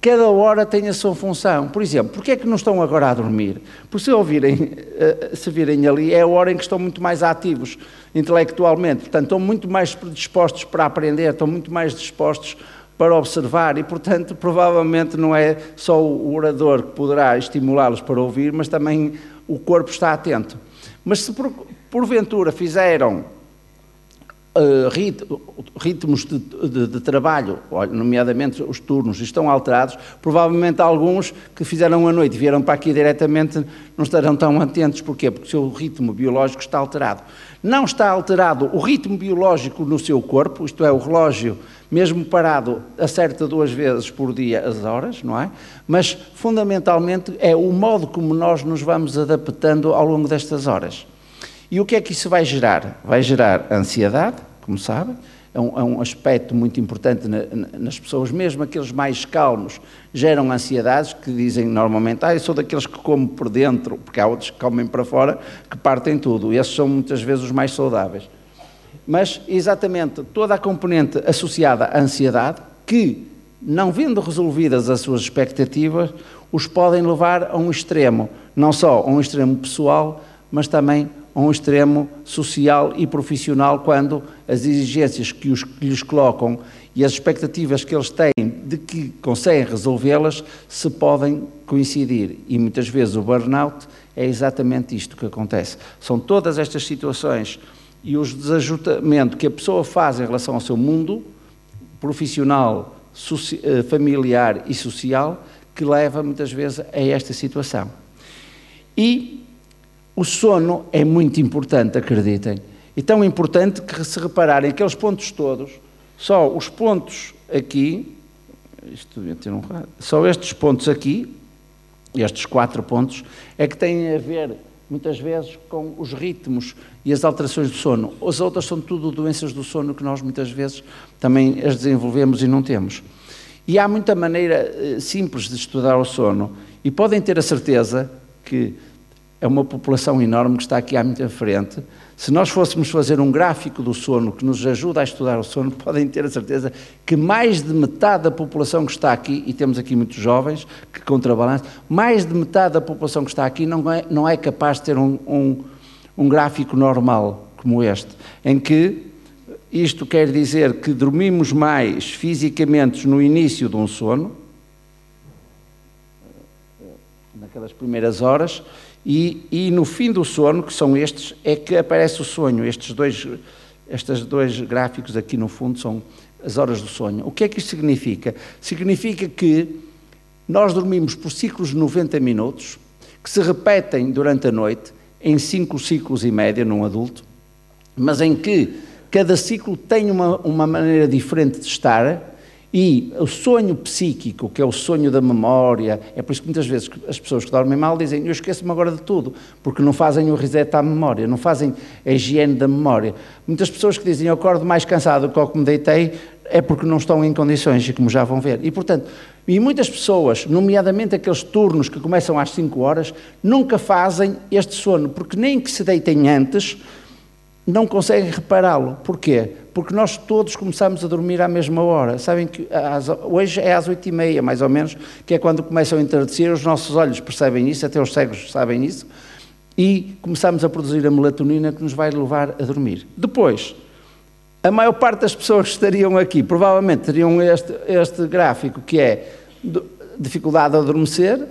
S3: cada hora tem a sua função. Por exemplo, porquê é que não estão agora a dormir? Porque se virem ali, é a hora em que estão muito mais ativos intelectualmente, portanto, estão muito mais predispostos para aprender, estão muito mais dispostos para observar e, portanto, provavelmente não é só o orador que poderá estimulá-los para ouvir, mas também o corpo está atento. Mas se porventura fizeram ritmos de trabalho, nomeadamente os turnos, estão alterados, provavelmente alguns que fizeram à noite e vieram para aqui diretamente não estarão tão atentos. Porquê? Porque o seu ritmo biológico está alterado. Não está alterado o ritmo biológico no seu corpo, isto é, o relógio, mesmo parado, acerta 2 vezes por dia as horas, não é? Mas, fundamentalmente, é o modo como nós nos vamos adaptando ao longo destas horas. E o que é que isso vai gerar? Vai gerar ansiedade, como sabem, é um aspecto muito importante nas pessoas, mesmo aqueles mais calmos geram ansiedades, que dizem normalmente, eu sou daqueles que como por dentro, porque há outros que comem para fora, que partem tudo, e esses são muitas vezes os mais saudáveis. Mas, exatamente, toda a componente associada à ansiedade, que, não vendo resolvidas as suas expectativas, os podem levar a um extremo, não só a um extremo pessoal, mas também a um extremo social e profissional, quando as exigências que lhes colocam e as expectativas que eles têm de que conseguem resolvê-las se podem coincidir. E muitas vezes o burnout é exatamente isto que acontece. São todas estas situações e os desajustamentos que a pessoa faz em relação ao seu mundo profissional, familiar e social que leva muitas vezes a esta situação. E o sono é muito importante, acreditem. E tão importante que, se repararem aqueles pontos todos, só os pontos aqui, só estes pontos aqui, estes 4 pontos, é que têm a ver, muitas vezes, com os ritmos e as alterações do sono. As outras são tudo doenças do sono que nós, muitas vezes, também as desenvolvemos e não temos. E há muita maneira simples de estudar o sono. E podem ter a certeza que é uma população enorme que está aqui à minha frente. Se nós fôssemos fazer um gráfico do sono que nos ajuda a estudar o sono, podem ter a certeza que mais de metade da população que está aqui, e temos aqui muitos jovens que contrabalancem, mais de metade da população que está aqui não é capaz de ter um gráfico normal como este, em que isto quer dizer que dormimos mais fisicamente no início de um sono, naquelas primeiras horas, e no fim do sono, que são estes, é que aparece o sonho. Estes dois gráficos aqui no fundo são as horas do sonho. O que é que isto significa? Significa que nós dormimos por ciclos de 90 minutos, que se repetem durante a noite, em 5 ciclos e média num adulto, mas em que cada ciclo tem uma maneira diferente de estar. E o sonho psíquico, que é o sonho da memória, é por isso que muitas vezes as pessoas que dormem mal dizem eu esqueço-me agora de tudo, porque não fazem o reset à memória, não fazem a higiene da memória. Muitas pessoas que dizem eu acordo mais cansado do que ao que me deitei, é porque não estão em condições, e como já vão ver. E portanto, muitas pessoas, nomeadamente aqueles turnos que começam às 5 horas, nunca fazem este sono, porque nem que se deitem antes, não conseguem repará-lo. Porquê? porque nós todos começamos a dormir à mesma hora. Sabem que hoje é às 8h30, mais ou menos, que é quando começam a entardecer, os nossos olhos percebem isso, até os cegos sabem isso, e começamos a produzir a melatonina que nos vai levar a dormir. Depois, a maior parte das pessoas que estariam aqui provavelmente teriam este gráfico, que é dificuldade a adormecer,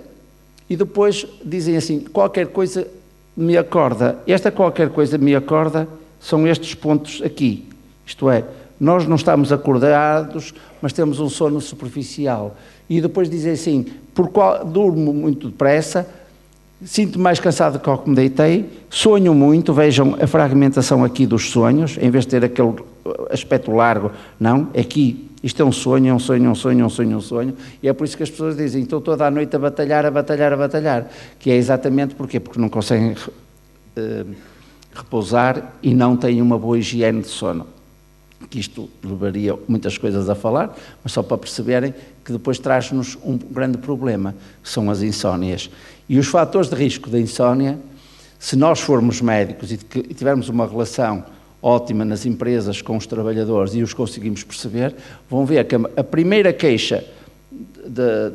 S3: e depois dizem assim, qualquer coisa me acorda. Esta qualquer coisa me acorda são estes pontos aqui. Isto é, nós não estamos acordados, mas temos um sono superficial. E depois dizem assim, durmo muito depressa, sinto-me mais cansado do que me deitei, sonho muito, vejam a fragmentação aqui dos sonhos, em vez de ter aquele aspecto largo, não, aqui, isto é um sonho, um sonho, um sonho, um sonho, um sonho, e é por isso que as pessoas dizem, estou toda a noite a batalhar, a batalhar, a batalhar, que é exatamente porquê? Porque não conseguem repousar e não têm uma boa higiene de sono. Que isto levaria muitas coisas a falar, mas só para perceberem que depois traz-nos um grande problema, que são as insónias. E os fatores de risco da insónia, se nós formos médicos e tivermos uma relação ótima nas empresas com os trabalhadores e os conseguimos perceber, vão ver que a primeira queixa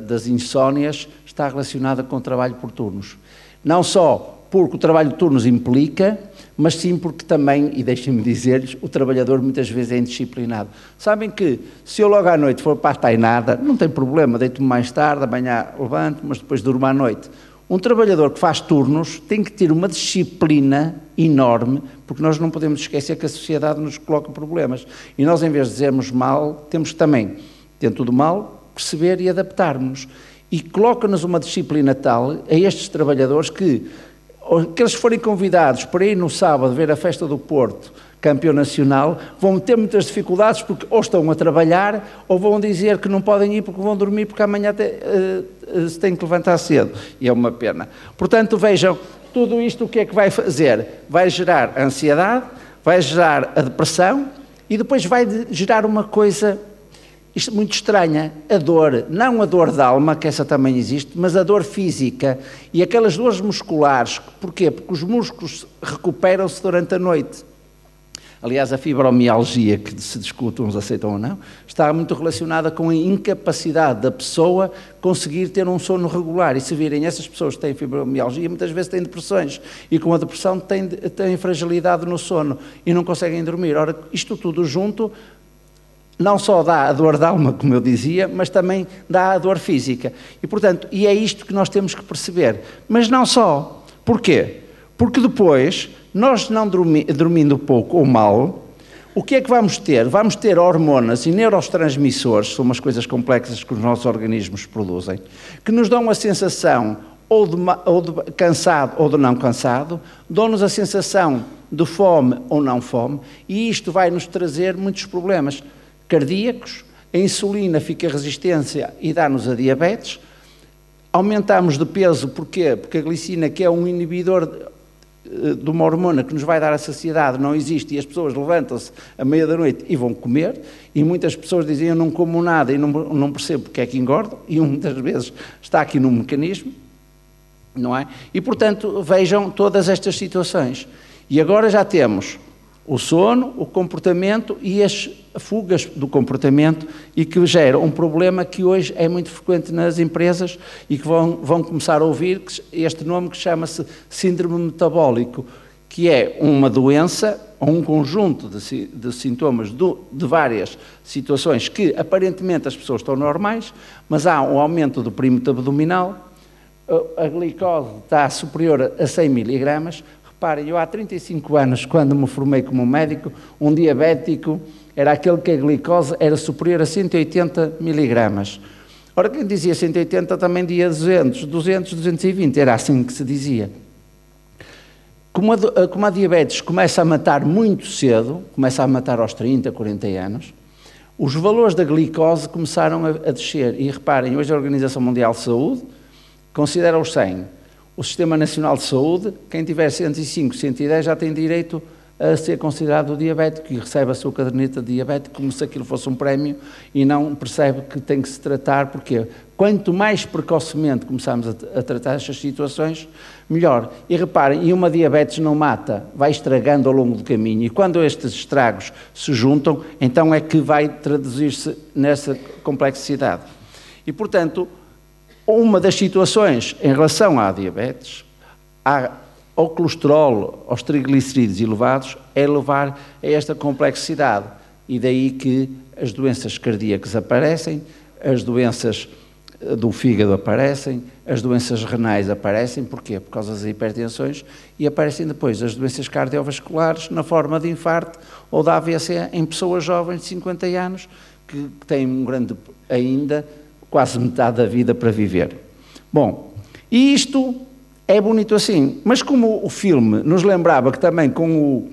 S3: das insónias está relacionada com o trabalho por turnos. Não só porque o trabalho de turnos implica, mas sim porque também, e deixem-me dizer-lhes, o trabalhador muitas vezes é indisciplinado. Sabem que se eu logo à noite for para a tainada, não tem problema, deito-me mais tarde, amanhã levanto, mas depois durmo à noite. Um trabalhador que faz turnos tem que ter uma disciplina enorme, porque nós não podemos esquecer que a sociedade nos coloca problemas. E nós, em vez de dizermos mal, temos que também, dentro do mal, perceber e adaptar-nos. E coloca-nos uma disciplina tal a estes trabalhadores que eles forem convidados para ir no sábado ver a Festa do Porto, campeão nacional, vão ter muitas dificuldades porque ou estão a trabalhar ou vão dizer que não podem ir porque vão dormir porque amanhã se têm que levantar cedo. E é uma pena. Portanto, vejam, tudo isto o que é que vai fazer? Vai gerar a ansiedade, vai gerar a depressão e depois vai gerar uma coisa muito estranha, a dor, não a dor da alma, que essa também existe, mas a dor física e aquelas dores musculares. Porquê? Porque os músculos recuperam-se durante a noite. Aliás, a fibromialgia, que se discute, uns aceitam ou não, está muito relacionada com a incapacidade da pessoa conseguir ter um sono regular. E se virem, essas pessoas que têm fibromialgia, muitas vezes têm depressões. E com a depressão têm fragilidade no sono e não conseguem dormir. Ora, isto tudo junto não só dá a dor da alma, como eu dizia, mas também dá a dor física. E, portanto, é isto que nós temos que perceber. Mas não só. Porquê? Porque depois, nós não dormindo pouco ou mal, o que é que vamos ter? Vamos ter hormonas e neurotransmissores, são umas coisas complexas que os nossos organismos produzem, que nos dão a sensação ou de cansado ou de não cansado, dão-nos a sensação de fome ou não fome, e isto vai nos trazer muitos problemas cardíacos, a insulina fica resistência e dá-nos a diabetes, aumentamos de peso, porquê? Porque a glicina, que é um inibidor de uma hormona que nos vai dar a saciedade, não existe, e as pessoas levantam-se à meia da noite e vão comer, e muitas pessoas dizem, eu não como nada e não percebo porque é que engordo, e muitas vezes está aqui no mecanismo, não é? E, portanto, vejam todas estas situações. E agora já temos o sono, o comportamento e as fugas do comportamento e que geram um problema que hoje é muito frequente nas empresas e que vão começar a ouvir este nome que chama-se síndrome metabólico, que é uma doença ou um conjunto de sintomas de várias situações que aparentemente as pessoas estão normais, mas há um aumento do perímetro abdominal, a glicose está superior a 100 miligramas. Reparem, eu há 35 anos, quando me formei como médico, um diabético era aquele que a glicose era superior a 180 miligramas. Ora, quem dizia 180 também dizia 200, 220, era assim que se dizia. Como a diabetes começa a matar muito cedo, começa a matar aos 30, 40 anos, os valores da glicose começaram a descer. E reparem, hoje a Organização Mundial de Saúde considera os 100. O Sistema Nacional de Saúde, quem tiver 105, 110 já tem direito a ser considerado diabético e recebe a sua caderneta de diabético como se aquilo fosse um prémio e não percebe que tem que se tratar, porque quanto mais precocemente começamos a tratar estas situações, melhor. E reparem, e uma diabetes não mata, vai estragando ao longo do caminho, e quando estes estragos se juntam, então é que vai traduzir-se nessa complexidade. E, portanto, uma das situações em relação à diabetes, ao colesterol, aos triglicerídeos elevados, é levar a esta complexidade. E daí que as doenças cardíacas aparecem, as doenças do fígado aparecem, as doenças renais aparecem. Porquê? Por causa das hipertensões, e aparecem depois as doenças cardiovasculares na forma de infarto ou de AVC em pessoas jovens de 50 anos que têm um grande, ainda, quase metade da vida para viver. Bom, e isto é bonito assim, mas como o filme nos lembrava que também com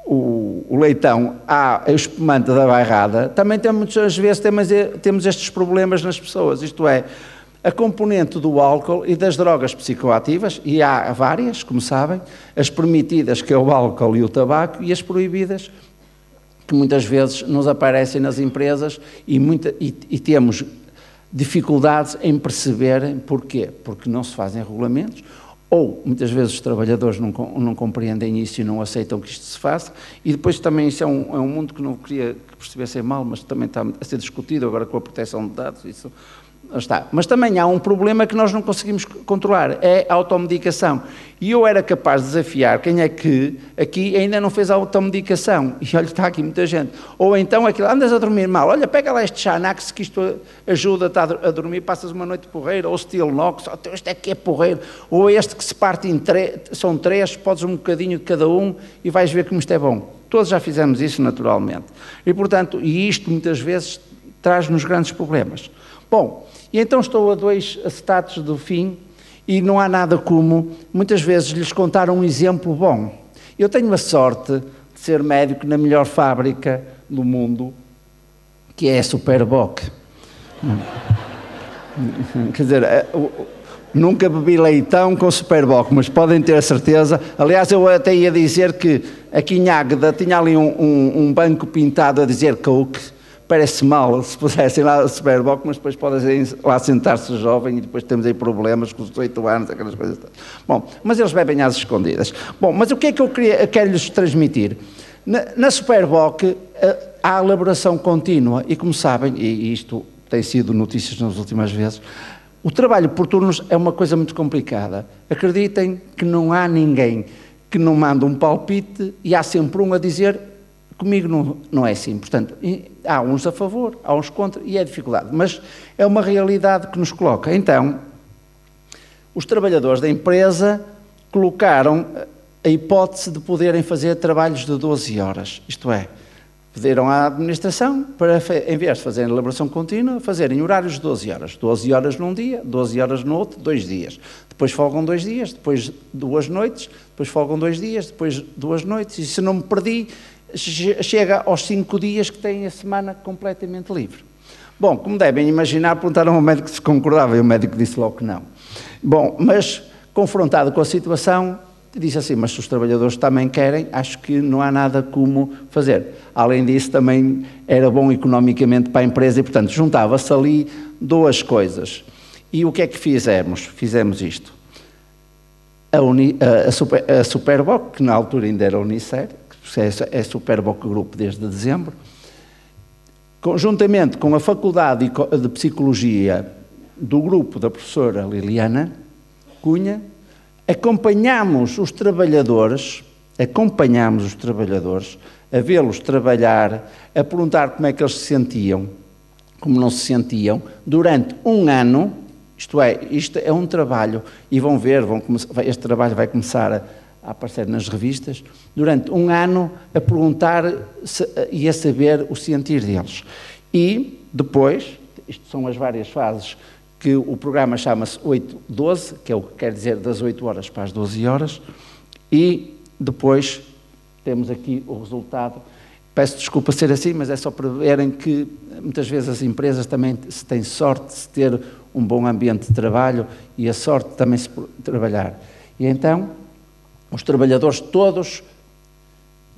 S3: o leitão há a espumante da bairrada, também muitas vezes temos estes problemas nas pessoas, isto é, a componente do álcool e das drogas psicoativas, e há várias, como sabem, as permitidas, que é o álcool e o tabaco, e as proibidas, que muitas vezes nos aparecem nas empresas e temos dificuldades em perceberem porquê, porque não se fazem regulamentos, ou muitas vezes os trabalhadores não compreendem isso e não aceitam que isto se faça, e depois também isso é um mundo que não queria que percebessem mal, mas também está a ser discutido agora com a proteção de dados, isso está. Mas também há um problema que nós não conseguimos controlar, é a automedicação. E eu era capaz de desafiar quem é que aqui ainda não fez a automedicação. E olha, está aqui muita gente. Ou então aquilo, andas a dormir mal, olha, pega lá este Xanax que isto ajuda-te a dormir, passas uma noite porreira, ou Stilnox, ou este aqui é porreiro, ou este que se parte em são 3, podes um bocadinho de cada um e vais ver como isto é bom. Todos já fizemos isso naturalmente. E portanto, isto muitas vezes traz-nos grandes problemas. Bom, e então estou a 2 acetatos do fim e não há nada como, muitas vezes, lhes contar um exemplo bom. Eu tenho a sorte de ser médico na melhor fábrica do mundo, que é a Superboc. Quer dizer, nunca bebi leitão com Superboc, mas podem ter a certeza. Aliás, eu até ia dizer que aqui em Águeda tinha ali um banco pintado a dizer Coke. Parece mal se pusessem lá a Superboc, mas depois podem lá sentar-se jovem e depois temos aí problemas com os 18 anos, aquelas coisas. Bom, mas eles bebem às escondidas. Bom, mas o que é que eu quero-lhes transmitir? Na Superboc há elaboração contínua e, como sabem, e isto tem sido notícias nas últimas vezes, o trabalho por turnos é uma coisa muito complicada. Acreditem que não há ninguém que não manda um palpite e há sempre um a dizer comigo não é assim. Portanto, há uns a favor, há uns contra e é dificuldade. Mas é uma realidade que nos coloca. Então, os trabalhadores da empresa colocaram a hipótese de poderem fazer trabalhos de 12 horas. Isto é, pediram à administração para, em vez de fazerem elaboração contínua, fazerem horários de 12 horas. 12 horas num dia, 12 horas no outro, 2 dias. Depois folgam 2 dias, depois 2 noites, depois folgam 2 dias, depois 2 noites. E se não me perdi, chega aos 5 dias que têm a semana completamente livre. Bom, como devem imaginar, perguntaram ao médico se concordava e o médico disse logo que não. Bom, mas confrontado com a situação, disse assim, mas se os trabalhadores também querem, acho que não há nada como fazer. Além disso, também era bom economicamente para a empresa e, portanto, juntava-se ali 2 coisas. E o que é que fizemos? Fizemos isto. A Superboc, que na altura ainda era a Unicer, é Superboc Group desde dezembro, conjuntamente com a Faculdade de Psicologia do grupo da professora Liliana Cunha, acompanhámos os trabalhadores a vê-los trabalhar, a perguntar como é que eles se sentiam, como não se sentiam, durante 1 ano, isto é um trabalho, e vão ver, este trabalho vai começar a aparecer nas revistas, durante 1 ano a perguntar e a saber o sentir deles. E depois, isto são as várias fases, que o programa chama-se 8-12, que é o que quer dizer das 8 horas para as 12 horas, e depois temos aqui o resultado. Peço desculpa ser assim, mas é só para verem que muitas vezes as empresas também têm sorte de ter um bom ambiente de trabalho e a sorte também de trabalhar. E então, os trabalhadores todos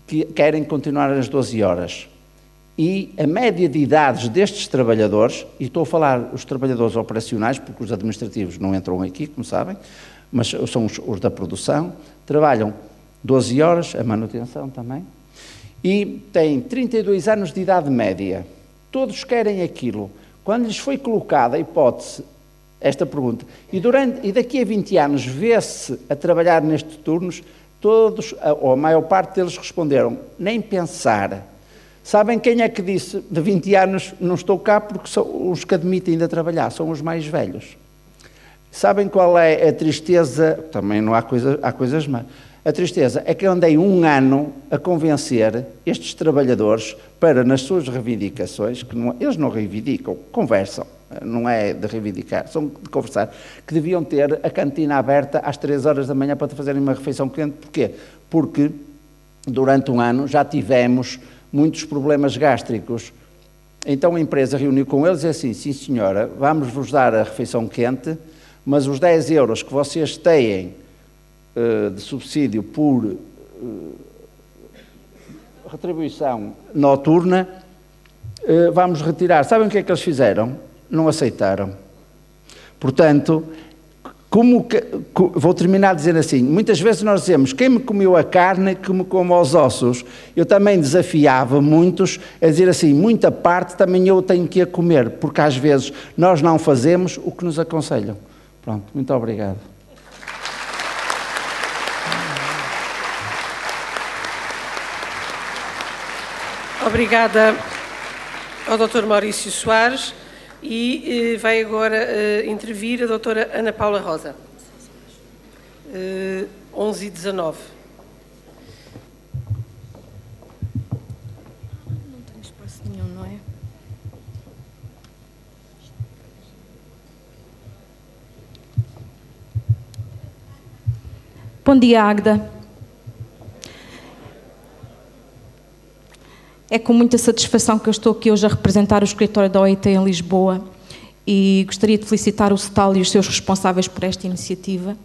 S3: que querem continuar as 12 horas. E a média de idades destes trabalhadores, e estou a falar os trabalhadores operacionais, porque os administrativos não entram aqui, como sabem, mas são os da produção, trabalham 12 horas, a manutenção também, e têm 32 anos de idade média. Todos querem aquilo. Quando lhes foi colocada a hipótese, esta pergunta, e daqui a 20 anos vê-se a trabalhar nestes turnos, todos, ou a maior parte deles responderam, nem pensar. Sabem quem é que disse, de 20 anos não estou cá porque são os que admitem ainda trabalhar, são os mais velhos. Sabem qual é a tristeza? Também não há coisas más. A tristeza é que eu andei 1 ano a convencer estes trabalhadores para, nas suas reivindicações, que não, eles não reivindicam, conversam, não é de reivindicar, são de conversar, que deviam ter a cantina aberta às 3 horas da manhã para fazerem uma refeição quente. Porquê? Porque durante 1 ano já tivemos muitos problemas gástricos. Então a empresa reuniu com eles e disse assim, sim senhora, vamos-vos dar a refeição quente, mas os 10 euros que vocês têm de subsídio por retribuição noturna, vamos retirar. Sabem o que é que eles fizeram? Não aceitaram. Portanto, vou terminar dizendo assim, muitas vezes nós dizemos, quem me comeu a carne, que me coma os ossos. Eu também desafiava muitos a dizer assim, muita parte também eu tenho que a comer, porque às vezes nós não fazemos o que nos aconselham. Pronto, muito obrigado.
S1: Obrigada ao Dr. Maurício Soares e vai agora intervir a doutora Ana Paula Rosa. 11h19.
S4: Não tenho espaço nenhum, não é? Bom dia, Águeda. É com muita satisfação que eu estou aqui hoje a representar o escritório da OIT em Lisboa e gostaria de felicitar o CETAL e os seus responsáveis por esta iniciativa.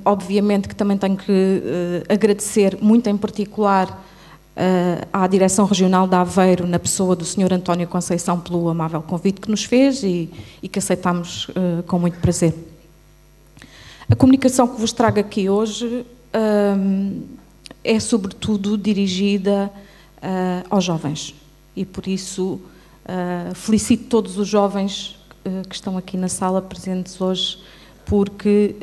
S4: Obviamente que também tenho que agradecer muito em particular à Direção Regional de Aveiro, na pessoa do Sr. António Conceição, pelo amável convite que nos fez e que aceitámos com muito prazer. A comunicação que vos trago aqui hoje é sobretudo dirigida aos jovens e por isso felicito todos os jovens que estão aqui na sala presentes hoje, porque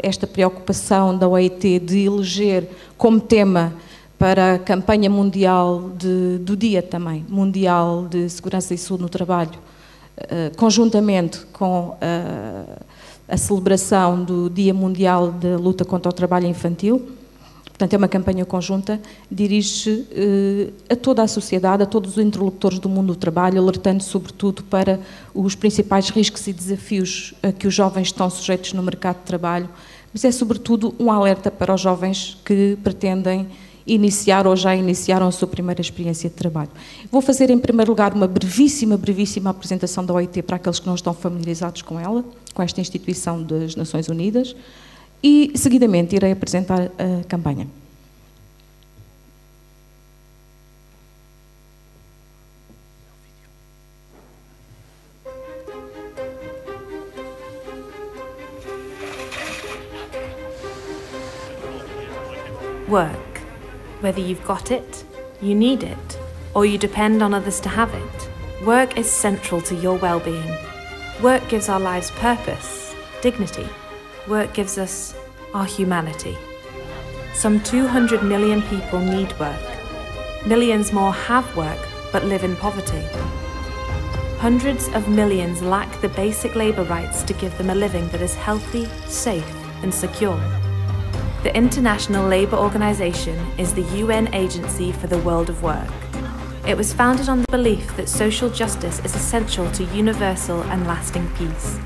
S4: esta preocupação da OIT de eleger como tema para a campanha mundial do Dia também, Mundial de Segurança e Saúde no Trabalho, conjuntamente com a celebração do Dia Mundial da Luta contra o Trabalho Infantil. Portanto, é uma campanha conjunta, dirige-se a toda a sociedade, a todos os interlocutores do mundo do trabalho, alertando sobretudo para os principais riscos e desafios a que os jovens estão sujeitos no mercado de trabalho, mas é sobretudo um alerta para os jovens que pretendem iniciar ou já iniciaram a sua primeira experiência de trabalho. Vou fazer em primeiro lugar uma brevíssima apresentação da OIT para aqueles que não estão familiarizados com ela, com esta instituição das Nações Unidas, e seguidamente irei apresentar a campanha.
S5: Work. Whether you've got it, you need it, or you depend on others to have it, work is central to your well-being. Work gives our lives purpose, dignity. Work gives us our humanity. Some 200 million people need work. Millions more have work but live in poverty. Hundreds of millions lack the basic labour rights to give them a living that is healthy, safe and secure. The International Labour Organization is the UN agency for the world of work. It was founded on the belief that social justice is essential to universal and lasting peace.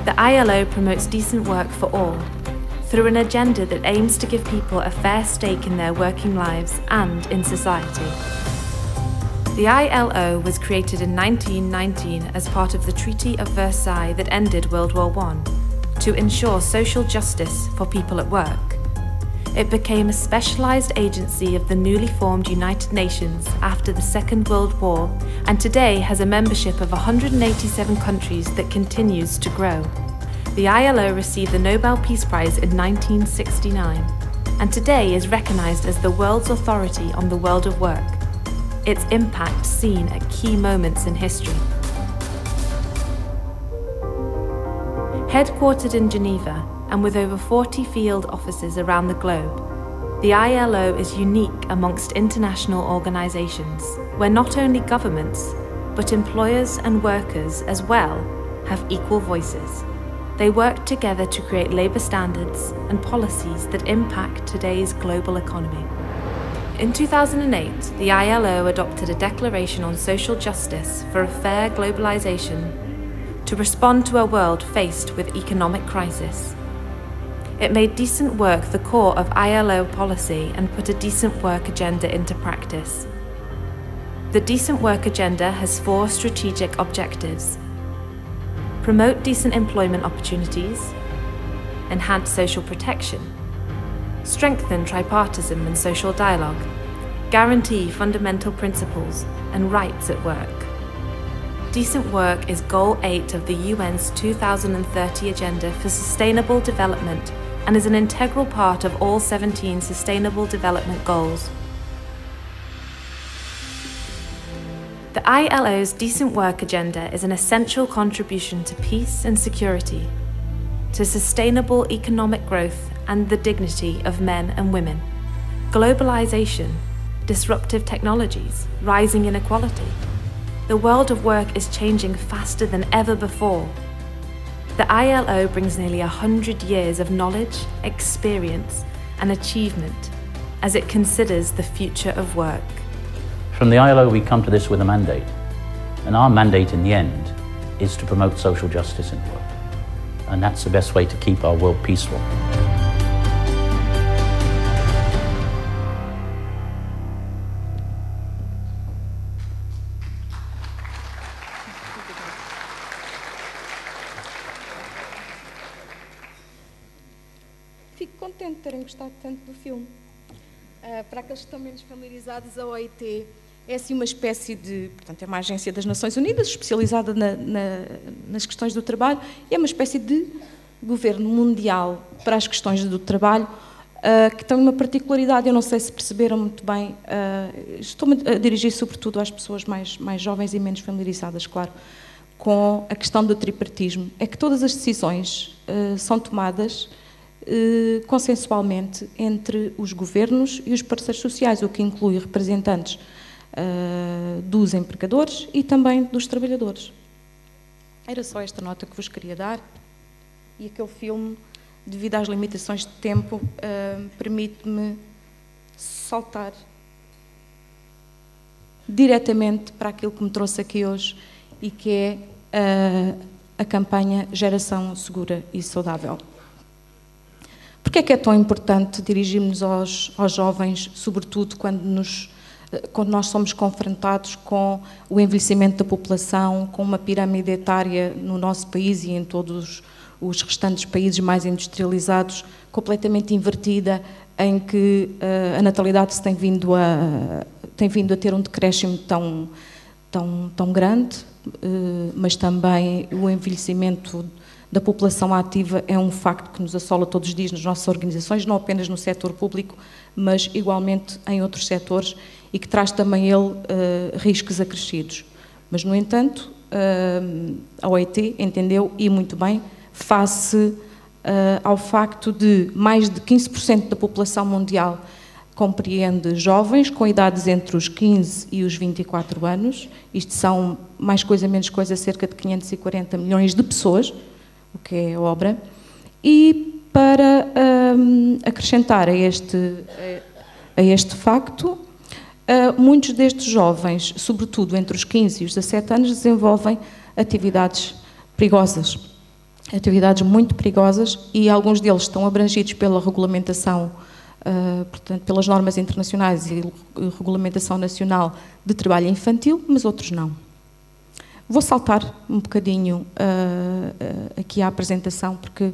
S5: The ILO promotes decent work for all, through an agenda that aims to give people a fair stake in their working lives and in society. The ILO was created in 1919 as part of the Treaty of Versailles that ended World War I, to ensure social justice for people at work. It became a specialised agency of the newly formed United Nations after the Second World War, and today has a membership of 187 countries that continues to grow. The ILO received the Nobel Peace Prize in 1969, and today is recognised as the world's authority on the world of work, its impact seen at key moments in history. Headquartered in Geneva, and with over 40 field offices around the globe, the ILO is unique amongst international organisations, where not only governments, but employers and workers as well have equal voices. They work together to create labour standards and policies that impact today's global economy. In 2008, the ILO adopted a declaration on social justice for a fair globalisation to respond to a world faced with economic crisis. It made decent work the core of ILO policy and put a decent work agenda into practice. The Decent Work Agenda has 4 strategic objectives: promote decent employment opportunities, enhance social protection, strengthen tripartism and social dialogue, guarantee fundamental principles and rights at work. Decent work is Goal 8 of the UN's 2030 Agenda for Sustainable Development and is an integral part of all 17 Sustainable Development Goals. The ILO's Decent Work Agenda is an essential contribution to peace and security, to sustainable economic growth and the dignity of men and women, globalization, disruptive technologies, rising inequality. The world of work is changing faster than ever before. The ILO brings nearly 100 years of knowledge, experience, and achievement as it considers the future of work.
S6: From the ILO, we come to this with a mandate. And our mandate in the end is to promote social justice in work. And that's the best way to keep our world peaceful.
S4: Fico contente de terem gostado tanto do filme. Para aqueles que estão menos familiarizados, a OIT é assim uma espécie de... Portanto, é uma agência das Nações Unidas especializada nas questões do trabalho e é uma espécie de governo mundial para as questões do trabalho que tem uma particularidade, eu não sei se perceberam muito bem, estou-me a dirigir sobretudo às pessoas mais jovens e menos familiarizadas, claro, com a questão do tripartismo. É que todas as decisões são tomadas consensualmente entre os governos e os parceiros sociais, o que inclui representantes dos empregadores e também dos trabalhadores. Era só esta nota que vos queria dar e aquele filme, devido às limitações de tempo, permite-me saltar diretamente para aquilo que me trouxe aqui hoje e que é a campanha Geração Segura e Saudável. Porquê é que é tão importante dirigirmos aos jovens, sobretudo quando nós somos confrontados com o envelhecimento da população, com uma pirâmide etária no nosso país e em todos os restantes países mais industrializados, completamente invertida, em que a natalidade se tem vindo a ter um decréscimo tão grande, mas também o envelhecimento da população ativa é um facto que nos assola todos os dias nas nossas organizações, não apenas no setor público, mas igualmente em outros setores e que traz também ele riscos acrescidos. Mas, no entanto, a OIT entendeu, e muito bem, face ao facto de mais de 15% da população mundial compreende jovens com idades entre os 15 e os 24 anos, isto são, mais coisa menos coisa, cerca de 540 milhões de pessoas, o que é obra, e para acrescentar a este facto, muitos destes jovens, sobretudo entre os 15 e os 17 anos, desenvolvem atividades perigosas, atividades muito perigosas, e alguns deles estão abrangidos pela regulamentação, portanto, pelas normas internacionais e regulamentação nacional de trabalho infantil, mas outros não. Vou saltar um bocadinho aqui a apresentação, porque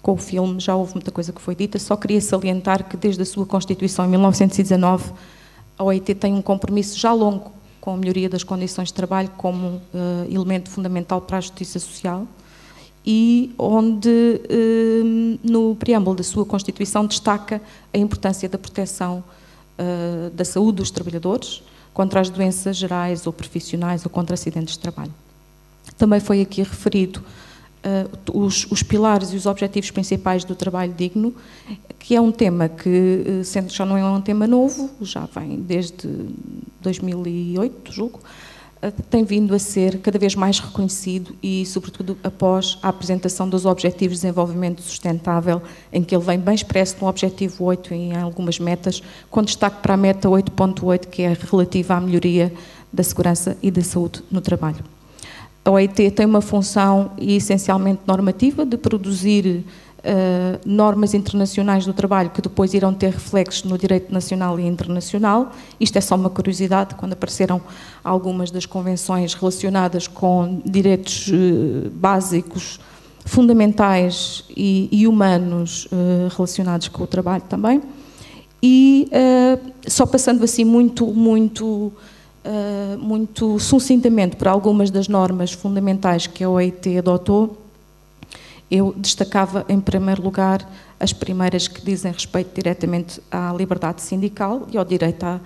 S4: com o filme, já houve muita coisa que foi dita, só queria salientar que desde a sua constituição em 1919, a OIT tem um compromisso já longo com a melhoria das condições de trabalho como elemento fundamental para a justiça social, e onde, no preâmbulo da sua Constituição, destaca a importância da proteção da saúde dos trabalhadores contra as doenças gerais ou profissionais ou contra acidentes de trabalho. Também foi aqui referido os pilares e os objetivos principais do trabalho digno, que é um tema que, sendo que já não é um tema novo, já vem desde 2008, julgo, tem vindo a ser cada vez mais reconhecido e, sobretudo, após a apresentação dos Objetivos de Desenvolvimento Sustentável, em que ele vem bem expresso no Objetivo 8 e em algumas metas, com destaque para a meta 8.8, que é relativa à melhoria da segurança e da saúde no trabalho. A OIT tem uma função essencialmente normativa, de produzir normas internacionais do trabalho que depois irão ter reflexos no direito nacional e internacional. Isto é só uma curiosidade, quando apareceram algumas das convenções relacionadas com direitos básicos, fundamentais e humanos relacionados com o trabalho também. E só passando assim muito sucintamente por algumas das normas fundamentais que a OIT adotou, eu destacava em primeiro lugar as primeiras que dizem respeito diretamente à liberdade sindical e ao direito à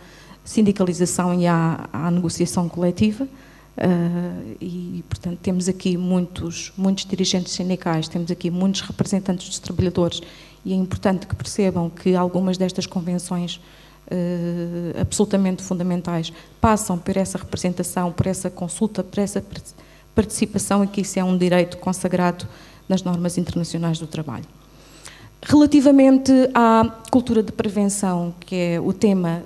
S4: sindicalização e à negociação coletiva, e portanto temos aqui muitos dirigentes sindicais, temos aqui muitos representantes dos trabalhadores, e é importante que percebam que algumas destas convenções absolutamente fundamentais passam por essa representação, por essa consulta, por essa participação, e que isso é um direito consagrado nas normas internacionais do trabalho. Relativamente à cultura de prevenção, que é o tema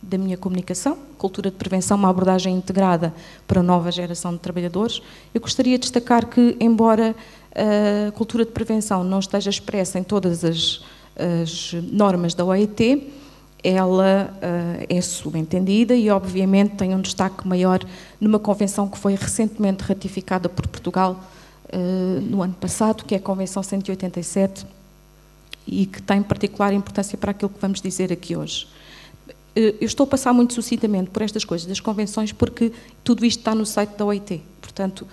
S4: da minha comunicação, cultura de prevenção, uma abordagem integrada para a nova geração de trabalhadores, eu gostaria de destacar que, embora a cultura de prevenção não esteja expressa em todas as normas da OIT, ela é subentendida e, obviamente, tem um destaque maior numa convenção que foi recentemente ratificada por Portugal no ano passado, que é a Convenção 187, e que tem particular importância para aquilo que vamos dizer aqui hoje. Eu estou a passar muito sucintamente por estas coisas das convenções, porque tudo isto está no site da OIT, portanto,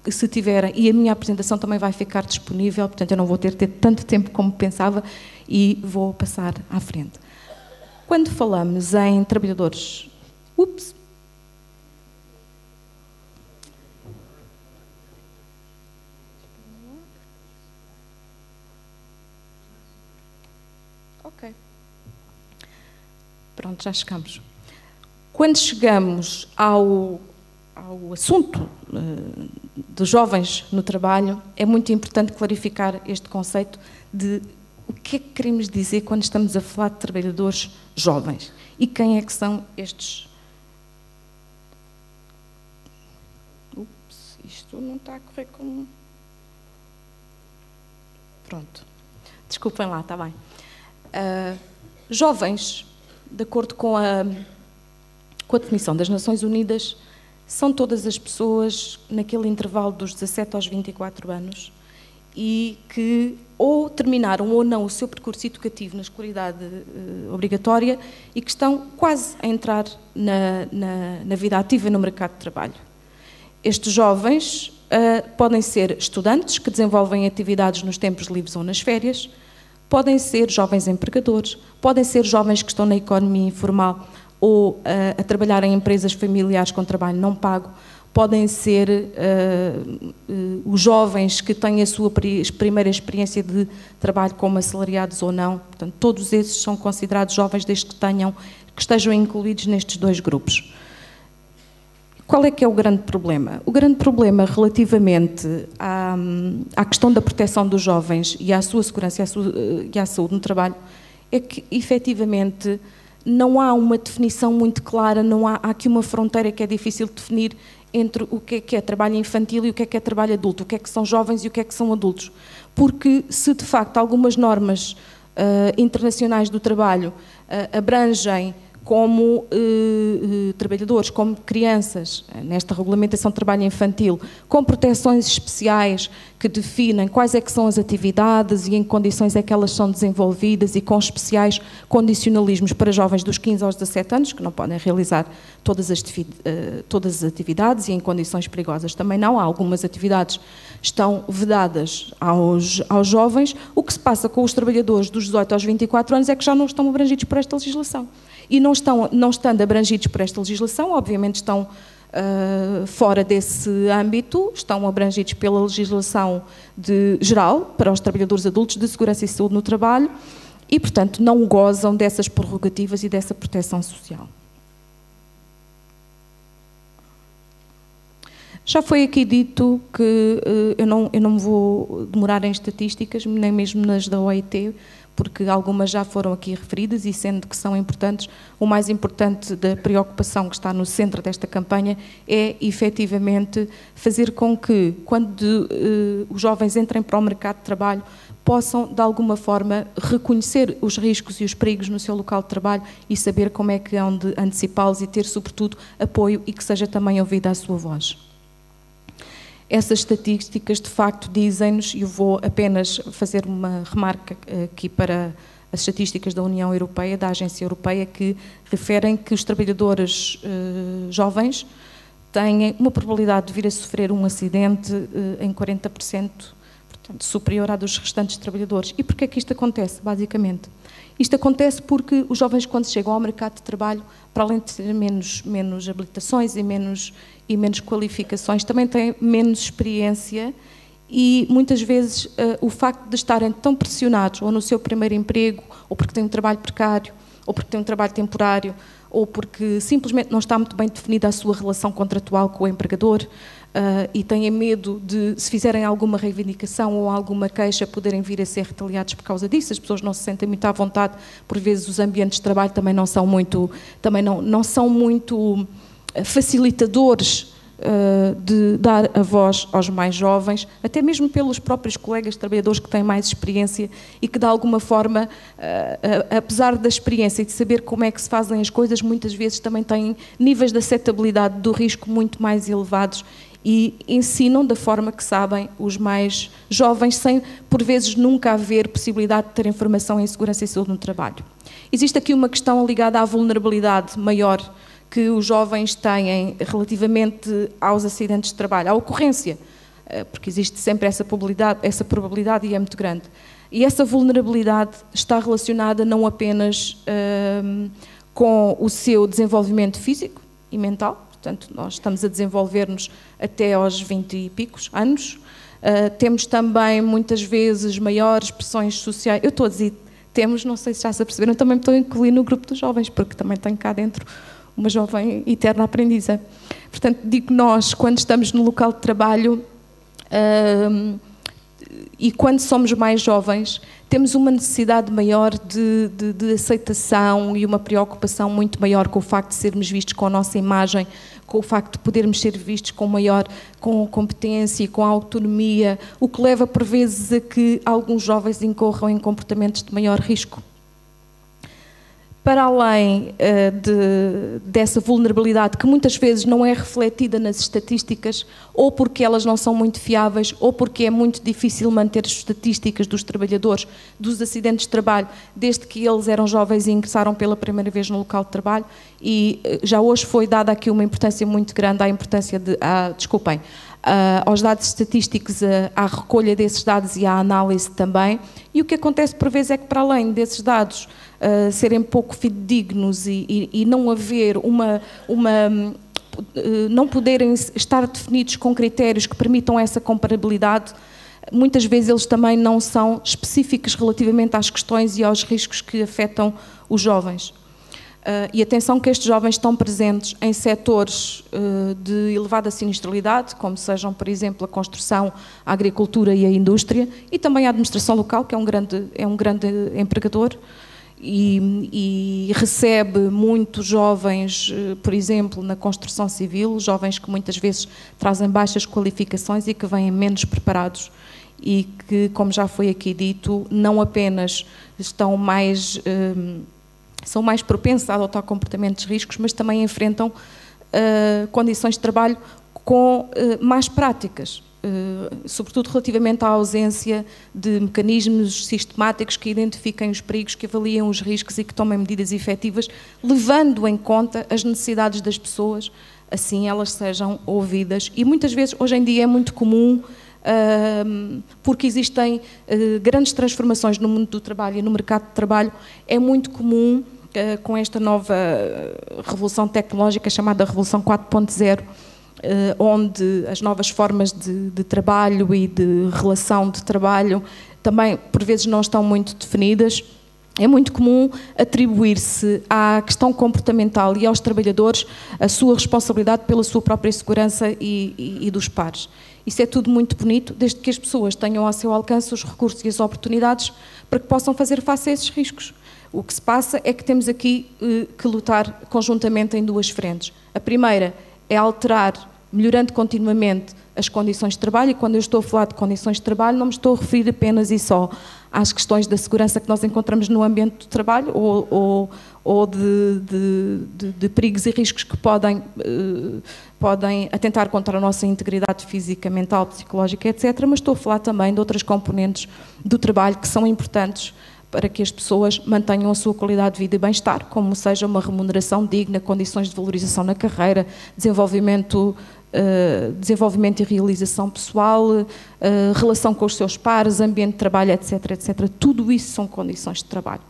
S4: se tiverem, e a minha apresentação também vai ficar disponível, portanto eu não vou ter tanto tempo como pensava, e vou passar à frente. Quando falamos em trabalhadores... Ok. Pronto, já chegamos. Quando chegamos ao assunto dos jovens no trabalho, é muito importante clarificar este conceito de o que é que queremos dizer quando estamos a falar de trabalhadores jovens e quem é que são estes... Isto não está a correr como... Pronto. Desculpem lá, está bem. Jovens, de acordo com a definição das Nações Unidas, são todas as pessoas naquele intervalo dos 17 aos 24 anos e que ou terminaram ou não o seu percurso educativo na escolaridade obrigatória e que estão quase a entrar na vida ativa no mercado de trabalho. Estes jovens podem ser estudantes que desenvolvem atividades nos tempos livres ou nas férias, podem ser jovens empregadores, podem ser jovens que estão na economia informal ou a trabalhar em empresas familiares com trabalho não pago, podem ser os jovens que têm a sua primeira experiência de trabalho como assalariados ou não. Portanto, todos esses são considerados jovens desde que estejam incluídos nestes dois grupos. Qual é que é o grande problema? O grande problema relativamente à questão da proteção dos jovens e à sua segurança e à saúde no trabalho é que, efetivamente, não há uma definição muito clara, há aqui uma fronteira que é difícil de definir entre o que é trabalho infantil e o que é trabalho adulto, o que são jovens e o que são adultos. Porque se, de facto, algumas normas internacionais do trabalho abrangem como trabalhadores, como crianças, nesta regulamentação de trabalho infantil, com proteções especiais que definem quais é que são as atividades e em que condições é que elas são desenvolvidas, e com especiais condicionalismos para jovens dos 15 aos 17 anos, que não podem realizar todas as atividades, e em condições perigosas também não. Há algumas atividades que estão vedadas aos jovens. O que se passa com os trabalhadores dos 18 aos 24 anos é que já não estão abrangidos por esta legislação. E não estando abrangidos por esta legislação, obviamente estão fora desse âmbito, estão abrangidos pela legislação geral para os trabalhadores adultos de segurança e saúde no trabalho e, portanto, não gozam dessas prerrogativas e dessa proteção social. Já foi aqui dito que eu não me vou demorar em estatísticas, nem mesmo nas da OIT, porque algumas já foram aqui referidas e, sendo que são importantes, o mais importante da preocupação que está no centro desta campanha é, efetivamente, fazer com que, quando os jovens entrem para o mercado de trabalho, possam, de alguma forma, reconhecer os riscos e os perigos no seu local de trabalho e saber como é que hão de antecipá-los e ter, sobretudo, apoio e que seja também ouvida a sua voz. Essas estatísticas, de facto, dizem-nos, e eu vou apenas fazer uma remarca aqui para as estatísticas da União Europeia, da Agência Europeia, que referem que os trabalhadores jovens têm uma probabilidade de vir a sofrer um acidente em 40%, portanto, superior à dos restantes trabalhadores. E porquê é que isto acontece, basicamente? Isto acontece porque os jovens, quando chegam ao mercado de trabalho, para além de ter menos habilitações e menos qualificações, também têm menos experiência e, muitas vezes, o facto de estarem tão pressionados, ou no seu primeiro emprego, ou porque têm um trabalho precário, ou porque têm um trabalho temporário, ou porque simplesmente não está muito bem definida a sua relação contratual com o empregador, e têm medo de, se fizerem alguma reivindicação ou alguma queixa, poderem vir a ser retaliados por causa disso. As pessoas não se sentem muito à vontade, por vezes os ambientes de trabalho também não são muito facilitadores de dar a voz aos mais jovens, até mesmo pelos próprios colegas trabalhadores que têm mais experiência e que, de alguma forma, apesar da experiência e de saber como é que se fazem as coisas, muitas vezes também têm níveis de aceitabilidade do risco muito mais elevados e ensinam da forma que sabem os mais jovens, sem, por vezes, nunca haver possibilidade de ter informação em segurança e saúde no trabalho. Existe aqui uma questão ligada à vulnerabilidade maior que os jovens têm relativamente aos acidentes de trabalho, à ocorrência, porque existe sempre essa probabilidade e é muito grande. E essa vulnerabilidade está relacionada não apenas com o seu desenvolvimento físico e mental, portanto, nós estamos a desenvolver-nos até aos 20 e picos anos, temos também, muitas vezes, maiores pressões sociais. Eu estou a dizer temos, não sei se já se aperceberam, também me estou a incluir no grupo dos jovens, porque também tenho cá dentro uma jovem eterna aprendiza. Portanto, digo nós, quando estamos no local de trabalho e quando somos mais jovens, temos uma necessidade maior de aceitação e uma preocupação muito maior com o facto de sermos vistos com a nossa imagem, com o facto de podermos ser vistos com competência e com autonomia, o que leva, por vezes, a que alguns jovens incorram em comportamentos de maior risco. Para além dessa vulnerabilidade, que muitas vezes não é refletida nas estatísticas, ou porque elas não são muito fiáveis, ou porque é muito difícil manter as estatísticas dos trabalhadores, dos acidentes de trabalho, desde que eles eram jovens e ingressaram pela primeira vez no local de trabalho, e já hoje foi dada aqui uma importância muito grande aos dados estatísticos, à recolha desses dados e à análise também. E o que acontece por vezes é que, para além desses dados serem pouco fidedignos e não haver não poderem estar definidos com critérios que permitam essa comparabilidade, muitas vezes eles também não são específicos relativamente às questões e aos riscos que afetam os jovens. E atenção que estes jovens estão presentes em setores de elevada sinistralidade, como sejam, por exemplo, a construção, a agricultura e a indústria, e também a administração local, que é um grande empregador, e recebe muitos jovens, por exemplo, na construção civil, jovens que muitas vezes trazem baixas qualificações e que vêm menos preparados e que, como já foi aqui dito, não apenas são mais propensos a adotar comportamentos de riscos, mas também enfrentam condições de trabalho com más práticas. sobretudo relativamente à ausência de mecanismos sistemáticos que identifiquem os perigos, que avaliem os riscos e que tomem medidas efetivas, levando em conta as necessidades das pessoas, assim elas sejam ouvidas. E muitas vezes, hoje em dia, é muito comum, porque existem grandes transformações no mundo do trabalho e no mercado de trabalho, é muito comum, com esta nova revolução tecnológica chamada Revolução 4.0, onde as novas formas de trabalho e de relação de trabalho também, por vezes, não estão muito definidas. É muito comum atribuir-se à questão comportamental e aos trabalhadores a sua responsabilidade pela sua própria segurança e dos pares. Isso é tudo muito bonito, desde que as pessoas tenham ao seu alcance os recursos e as oportunidades para que possam fazer face a esses riscos. O que se passa é que temos aqui que lutar conjuntamente em duas frentes. A primeira é alterar, melhorando continuamente as condições de trabalho, e quando eu estou a falar de condições de trabalho não me estou a referir apenas e só às questões da segurança que nós encontramos no ambiente do trabalho ou de perigos e riscos que podem atentar contra a nossa integridade física, mental, psicológica, etc. Mas estou a falar também de outras componentes do trabalho que são importantes para que as pessoas mantenham a sua qualidade de vida e bem-estar, como seja uma remuneração digna, condições de valorização na carreira, desenvolvimento e realização pessoal, relação com os seus pares, ambiente de trabalho, etc, etc. Tudo isso são condições de trabalho.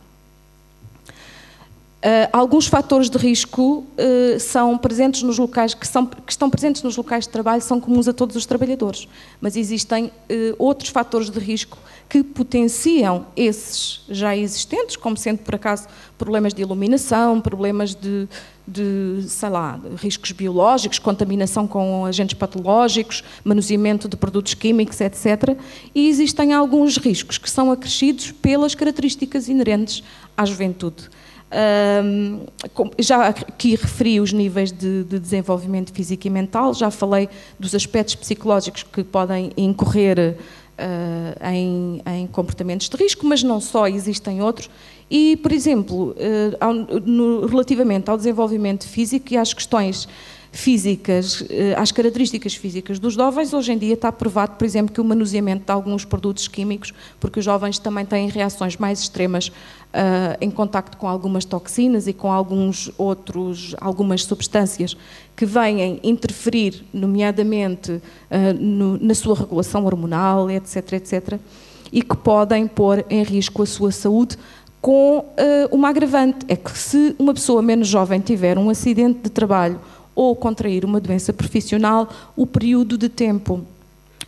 S4: Alguns fatores de risco são presentes nos locais que estão presentes nos locais de trabalho, são comuns a todos os trabalhadores, mas existem outros fatores de risco que potenciam esses já existentes, como sendo, por acaso, problemas de iluminação, problemas de sei lá, riscos biológicos, contaminação com agentes patológicos, manuseamento de produtos químicos, etc. E existem alguns riscos que são acrescidos pelas características inerentes à juventude. Já aqui referi os níveis de desenvolvimento físico e mental, já falei dos aspectos psicológicos que podem incorrer em comportamentos de risco, mas não só, existem outros. E, por exemplo, relativamente ao desenvolvimento físico e às questões físicas, às características físicas dos jovens, hoje em dia está provado, por exemplo, que o manuseamento de alguns produtos químicos, porque os jovens também têm reações mais extremas em contacto com algumas toxinas e com algumas substâncias que vêm interferir, nomeadamente, na sua regulação hormonal, etc, etc, e que podem pôr em risco a sua saúde, com uma agravante, é que se uma pessoa menos jovem tiver um acidente de trabalho ou contrair uma doença profissional, o período de tempo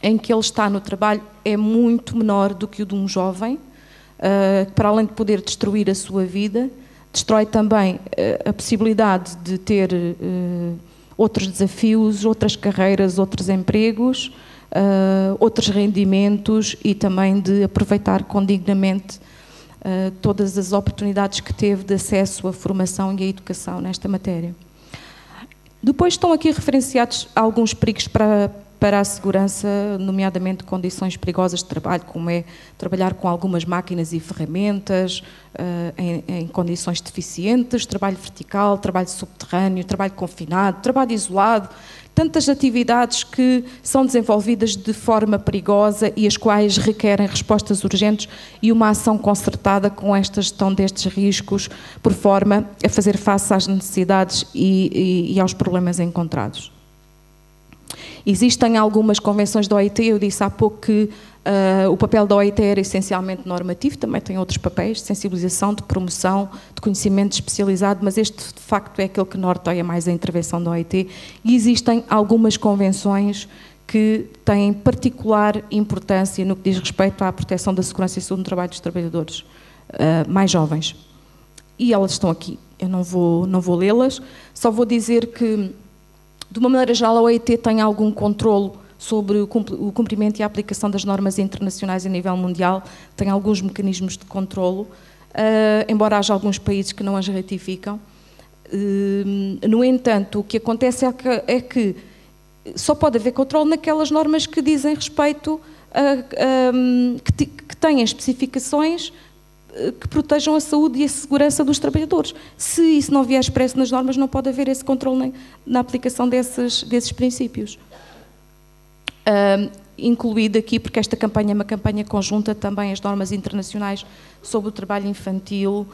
S4: em que ele está no trabalho é muito menor do que o de um jovem, para além de poder destruir a sua vida, destrói também a possibilidade de ter outros desafios, outras carreiras, outros empregos, outros rendimentos e também de aproveitar condignamente todas as oportunidades que teve de acesso à formação e à educação nesta matéria. Depois estão aqui referenciados alguns perigos para a segurança, nomeadamente condições perigosas de trabalho, como é trabalhar com algumas máquinas e ferramentas em condições deficientes, trabalho vertical, trabalho subterrâneo, trabalho confinado, trabalho isolado, tantas atividades que são desenvolvidas de forma perigosa e as quais requerem respostas urgentes e uma ação concertada com esta gestão destes riscos, por forma a fazer face às necessidades e aos problemas encontrados. Existem algumas convenções da OIT, eu disse há pouco que o papel da OIT era essencialmente normativo, também tem outros papéis, de sensibilização, de promoção, de conhecimento especializado, mas este de facto é aquele que norteia mais a intervenção da OIT, e existem algumas convenções que têm particular importância no que diz respeito à proteção da segurança e saúde no trabalho dos trabalhadores mais jovens. E elas estão aqui, eu não vou lê-las, só vou dizer que, de uma maneira geral, a OIT tem algum controlo sobre o cumprimento e a aplicação das normas internacionais a nível mundial, tem alguns mecanismos de controlo, embora haja alguns países que não as ratificam. No entanto, o que acontece é que só pode haver controle naquelas normas que dizem respeito que têm especificações que protejam a saúde e a segurança dos trabalhadores. Se isso não vier expresso nas normas, não pode haver esse controle na aplicação desses princípios. incluído aqui, porque esta campanha é uma campanha conjunta, também as normas internacionais sobre o trabalho infantil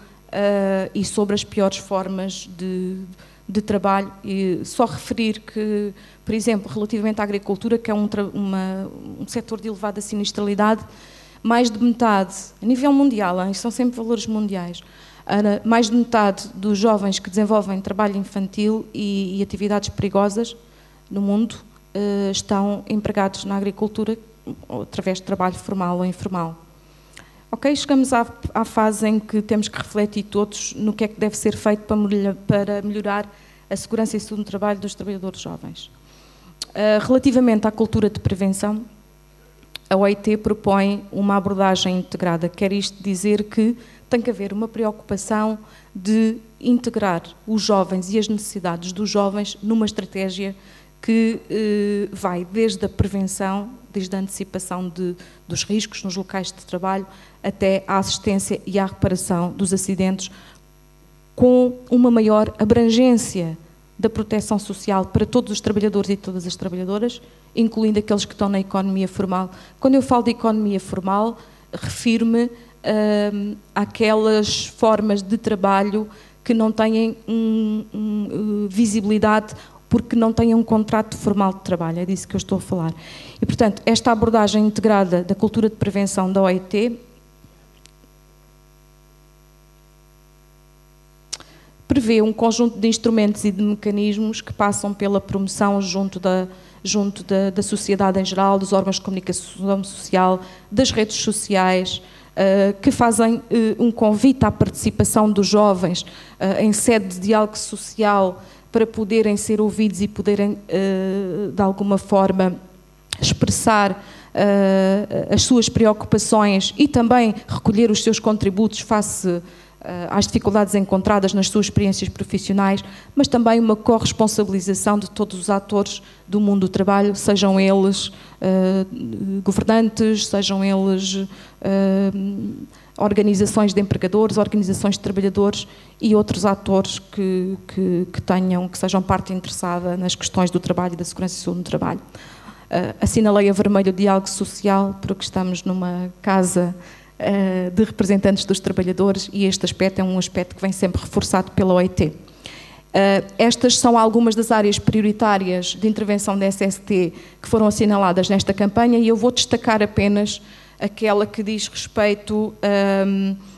S4: e sobre as piores formas de trabalho. E só referir que, por exemplo, relativamente à agricultura, que é um setor de elevada sinistralidade, mais de metade, a nível mundial, são sempre valores mundiais, mais de metade dos jovens que desenvolvem trabalho infantil e atividades perigosas no mundo estão empregados na agricultura através de trabalho formal ou informal. Ok, chegamos à fase em que temos que refletir todos no que é que deve ser feito para melhorar a segurança e saúde no trabalho dos trabalhadores jovens. Relativamente à cultura de prevenção, a OIT propõe uma abordagem integrada. Quer isto dizer que tem que haver uma preocupação de integrar os jovens e as necessidades dos jovens numa estratégia que vai desde a prevenção, desde a antecipação dos riscos nos locais de trabalho, até à assistência e à reparação dos acidentes, com uma maior abrangência da proteção social para todos os trabalhadores e todas as trabalhadoras, incluindo aqueles que estão na economia formal. Quando eu falo de economia formal, refiro-me àquelas formas de trabalho que não têm visibilidade porque não têm um contrato formal de trabalho, é disso que eu estou a falar. E, portanto, esta abordagem integrada da cultura de prevenção da OIT prevê um conjunto de instrumentos e de mecanismos que passam pela promoção junto da sociedade em geral, dos órgãos de comunicação social, das redes sociais, que fazem um convite à participação dos jovens em sede de diálogo social para poderem ser ouvidos e poderem, de alguma forma, expressar as suas preocupações e também recolher os seus contributos face às dificuldades encontradas nas suas experiências profissionais, mas também uma corresponsabilização de todos os atores do mundo do trabalho, sejam eles governantes, sejam eles organizações de empregadores, organizações de trabalhadores e outros atores que sejam parte interessada nas questões do trabalho e da segurança e saúde no trabalho. Assinalei a vermelho o diálogo social, porque estamos numa casa de representantes dos trabalhadores e este aspecto é um aspecto que vem sempre reforçado pela OIT. Estas são algumas das áreas prioritárias de intervenção da SST que foram assinaladas nesta campanha e eu vou destacar apenas aquela que diz respeito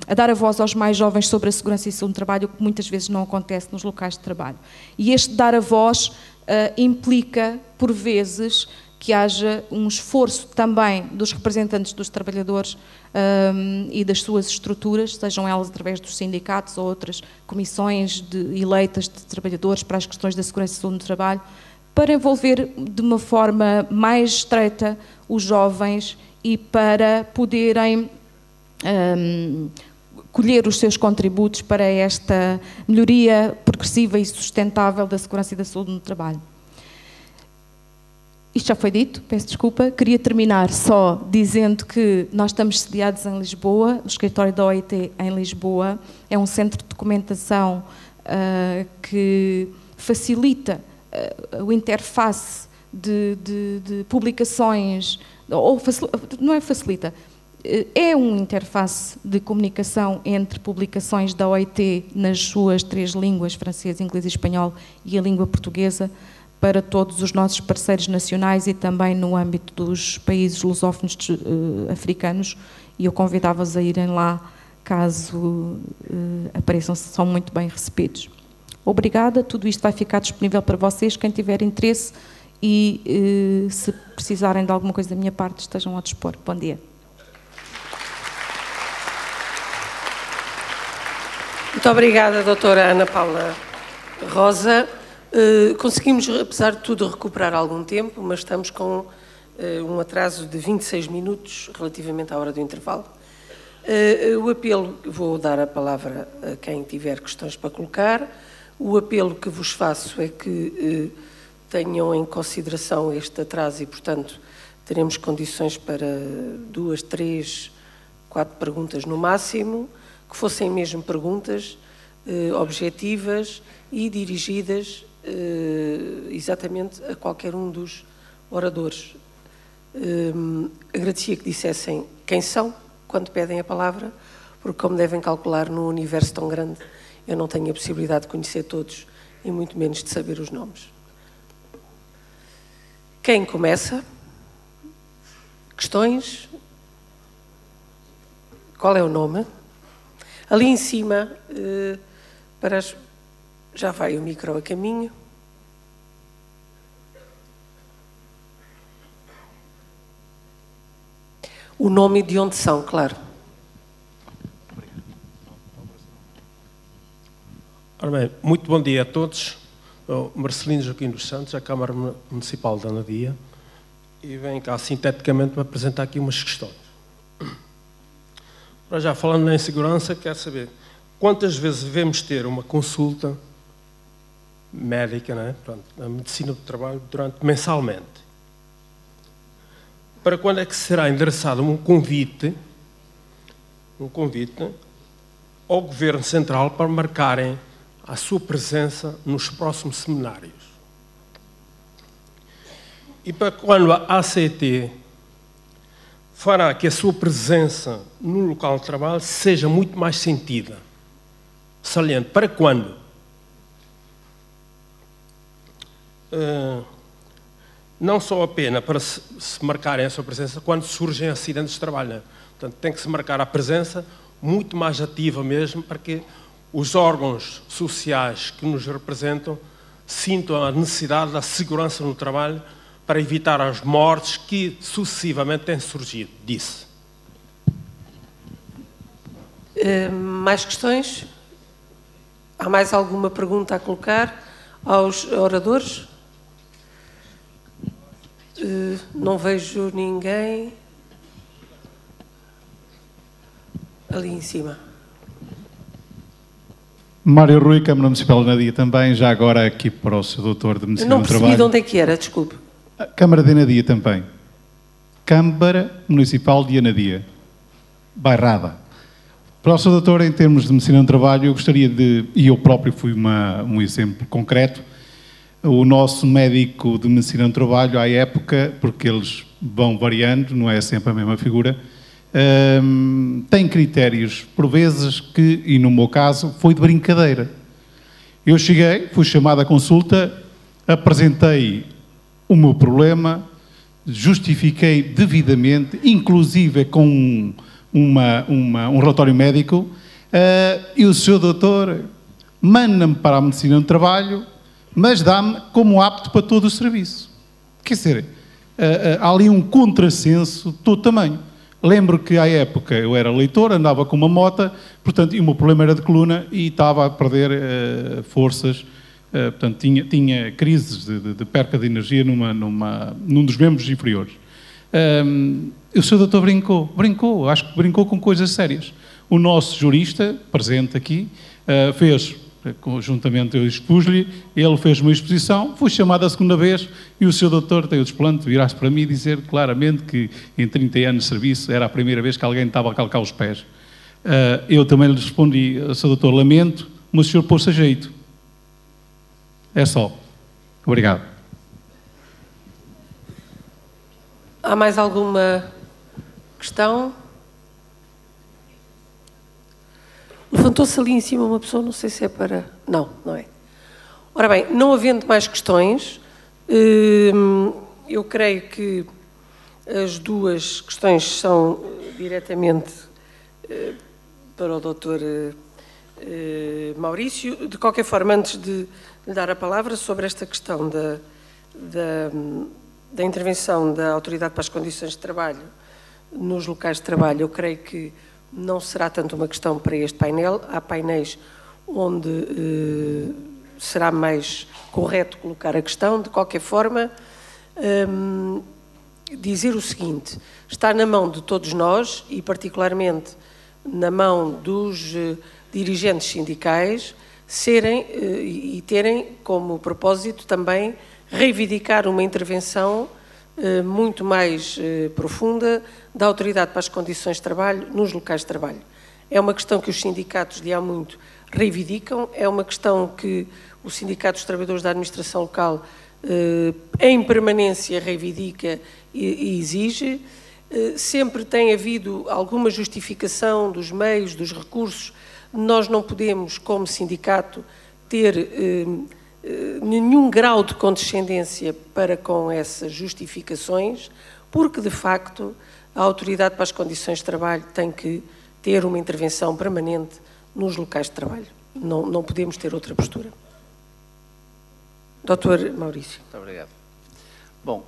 S4: a dar a voz aos mais jovens sobre a segurança e saúde no trabalho, o que muitas vezes não acontece nos locais de trabalho. E este dar a voz implica, por vezes, que haja um esforço também dos representantes dos trabalhadores e das suas estruturas, sejam elas através dos sindicatos ou outras comissões eleitas de trabalhadores para as questões da segurança e saúde no trabalho, para envolver de uma forma mais estreita os jovens e para poderem colher os seus contributos para esta melhoria progressiva e sustentável da segurança e da saúde no trabalho. Isto já foi dito, peço desculpa. Queria terminar só dizendo que nós estamos sediados em Lisboa, o escritório da OIT em Lisboa, é um centro de documentação que facilita o interface de publicações, ou não é facilita, é uma interface de comunicação entre publicações da OIT nas suas 3 línguas, francês, inglês e espanhol, e a língua portuguesa, para todos os nossos parceiros nacionais e também no âmbito dos países lusófonos africanos, e eu convidava-os a irem lá caso apareçam, são muito bem recebidos. Obrigada, tudo isto vai ficar disponível para vocês, quem tiver interesse e se precisarem de alguma coisa da minha parte estejam ao dispor. Bom dia.
S1: Muito obrigada, doutora Ana Paula Rosa. Conseguimos, apesar de tudo, recuperar algum tempo, mas estamos com um atraso de 26 minutos relativamente à hora do intervalo. O apelo, vou dar a palavra a quem tiver questões para colocar, o apelo que vos faço é que tenham em consideração este atraso e, portanto, teremos condições para 2, 3, 4 perguntas no máximo, que fossem mesmo perguntas objetivas e dirigidas exatamente a qualquer um dos oradores. Agradecia que dissessem quem são quando pedem a palavra, porque, como devem calcular, num universo tão grande, eu não tenho a possibilidade de conhecer todos e muito menos de saber os nomes. Quem começa? Questões? Qual é o nome? Ali em cima, já vai o micro a caminho. O nome e de onde são, claro.
S7: Ora bem, muito bom dia a todos. Eu, Marcelino Joaquim dos Santos, da Câmara Municipal de Anadia, e venho cá sinteticamente para apresentar aqui umas questões. Para já, falando na insegurança, quero saber quantas vezes devemos ter uma consulta médica, né, na medicina do trabalho, mensalmente? Para quando é que será endereçado um convite ao Governo Central para marcarem a sua presença nos próximos seminários? E para quando a ACT fará que a sua presença no local de trabalho seja muito mais sentida? Saliente, para quando? Não só apenas para se marcarem a sua presença quando surgem acidentes de trabalho, né? Portanto, tem que se marcar a presença muito mais ativa mesmo, para que os órgãos sociais que nos representam sintam a necessidade da segurança no trabalho para evitar as mortes que sucessivamente têm surgido disso.
S1: Mais questões? Há mais alguma pergunta a colocar aos oradores? Não vejo ninguém. Ali em cima.
S8: Mário Rui, Câmara Municipal de Anadia também, já agora aqui para o Sr. Doutor de Medicina do Trabalho.
S1: Não percebi de onde é que era, desculpe.
S8: Câmara de Anadia também. Câmara Municipal de Anadia. Bairrada. Para o Sr. Doutor, em termos de Medicina do Trabalho, eu gostaria de, e eu próprio fui um exemplo concreto, o nosso médico de Medicina do Trabalho, à época, porque eles vão variando, não é sempre a mesma figura, tem critérios, por vezes, que, e no meu caso, foi de brincadeira. Eu cheguei, fui chamado à consulta, apresentei o meu problema, justifiquei devidamente, inclusive com um relatório médico, e o Sr. Doutor manda-me para a Medicina do Trabalho, mas dá-me como apto para todo o serviço. Quer dizer, há ali um contrassenso de todo tamanho. Lembro que, à época, eu era leitor, andava com uma moto, portanto, e o meu problema era de coluna e estava a perder forças, portanto, tinha crises de perca de energia num dos membros inferiores. O Sr. Doutor brincou, acho que brincou com coisas sérias. O nosso jurista, presente aqui, fez... Conjuntamente eu expus-lhe, ele fez uma exposição, fui chamado a segunda vez e o Sr. Doutor tem o desplante de virar-se para mim e dizer claramente que em 30 anos de serviço era a primeira vez que alguém estava a calcar os pés. Eu também lhe respondi, Sr. Doutor, lamento, mas o senhor pôs-se a jeito. É só. Obrigado.
S1: Há mais alguma questão? Levantou-se ali em cima uma pessoa, não sei se é para... Não, não é. Ora bem, não havendo mais questões, eu creio que as duas questões são diretamente para o Dr. Maurício. De qualquer forma, antes de lhe dar a palavra sobre esta questão da intervenção da Autoridade para as Condições de Trabalho nos locais de trabalho, eu creio que não será tanto uma questão para este painel. Há painéis onde será mais correto colocar a questão. De qualquer forma, dizer o seguinte: está na mão de todos nós e particularmente na mão dos dirigentes sindicais serem e terem como propósito também reivindicar uma intervenção muito mais profunda da Autoridade para as Condições de Trabalho nos locais de trabalho. É uma questão que os sindicatos de há muito reivindicam, é uma questão que o Sindicato dos Trabalhadores da Administração Local em permanência reivindica e exige. Sempre tem havido alguma justificação dos meios, dos recursos. Nós não podemos, como sindicato, ter nenhum grau de condescendência para com essas justificações, porque, de facto, a Autoridade para as Condições de Trabalho tem que ter uma intervenção permanente nos locais de trabalho. Não podemos ter outra postura. Dr. Maurício.
S3: Muito obrigado. Bom,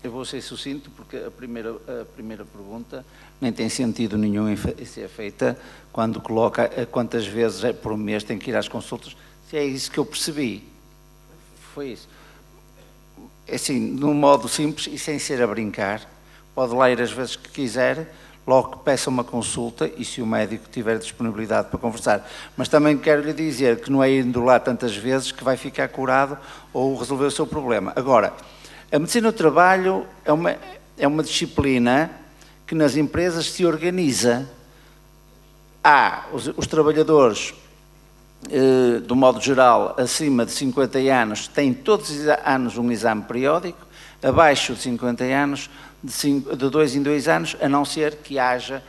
S3: eu vou ser sucinto porque a primeira pergunta nem tem sentido nenhum em ser feita quando coloca quantas vezes por mês tem que ir às consultas. Se é isso que eu percebi, foi isso. Assim, de um modo simples e sem ser a brincar, pode lá ir as vezes que quiser, logo que peça uma consulta e se o médico tiver disponibilidade para conversar. Mas também quero lhe dizer que não é indo lá tantas vezes que vai ficar curado ou resolver o seu problema. Agora, a medicina do trabalho é uma disciplina que nas empresas se organiza. Há os trabalhadores, do modo geral, acima de 50 anos, têm todos os anos um exame periódico, abaixo de 50 anos, de 2 em 2 anos, a não ser que haja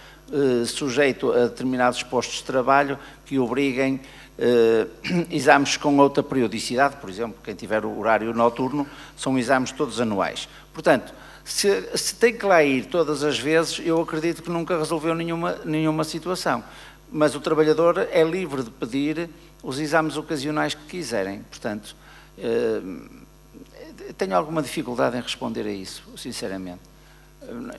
S3: sujeito a determinados postos de trabalho que obriguem exames com outra periodicidade. Por exemplo, quem tiver o horário noturno, são exames todos anuais. Portanto, se tem que lá ir todas as vezes, eu acredito que nunca resolveu nenhuma situação. Mas o trabalhador é livre de pedir os exames ocasionais que quiserem. Portanto, tenho alguma dificuldade em responder a isso, sinceramente.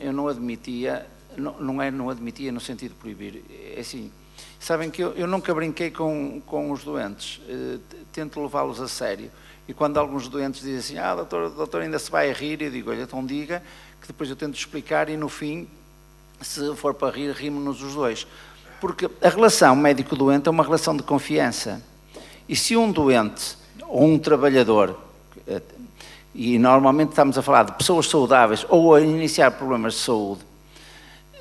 S3: Eu não admitia, não admitia no sentido de proibir. É assim, sabem que eu nunca brinquei com os doentes, tento levá-los a sério. E quando alguns doentes dizem assim, doutor ainda se vai a rir, eu digo, olha, então diga, que depois eu tento explicar e no fim, se for para rir, rimos-nos os dois. Porque a relação médico-doente é uma relação de confiança. E se um doente ou um trabalhador, e normalmente estamos a falar de pessoas saudáveis ou a iniciar problemas de saúde,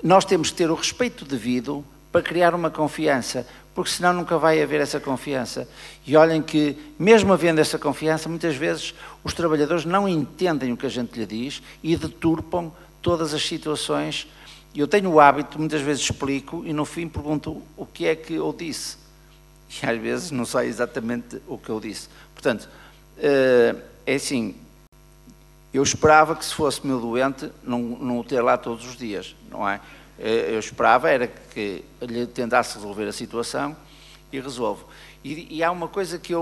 S3: nós temos que ter o respeito devido para criar uma confiança, porque senão nunca vai haver essa confiança. E olhem que, mesmo havendo essa confiança, muitas vezes os trabalhadores não entendem o que a gente lhe diz e deturpam todas as situações. Eu tenho o hábito, muitas vezes explico e no fim pergunto o que é que eu disse. E às vezes não sei exatamente o que eu disse. Portanto, é assim, eu esperava que se fosse meu doente não o ter lá todos os dias, não é? Eu esperava era que lhe tentasse resolver a situação e resolvo. E há uma coisa que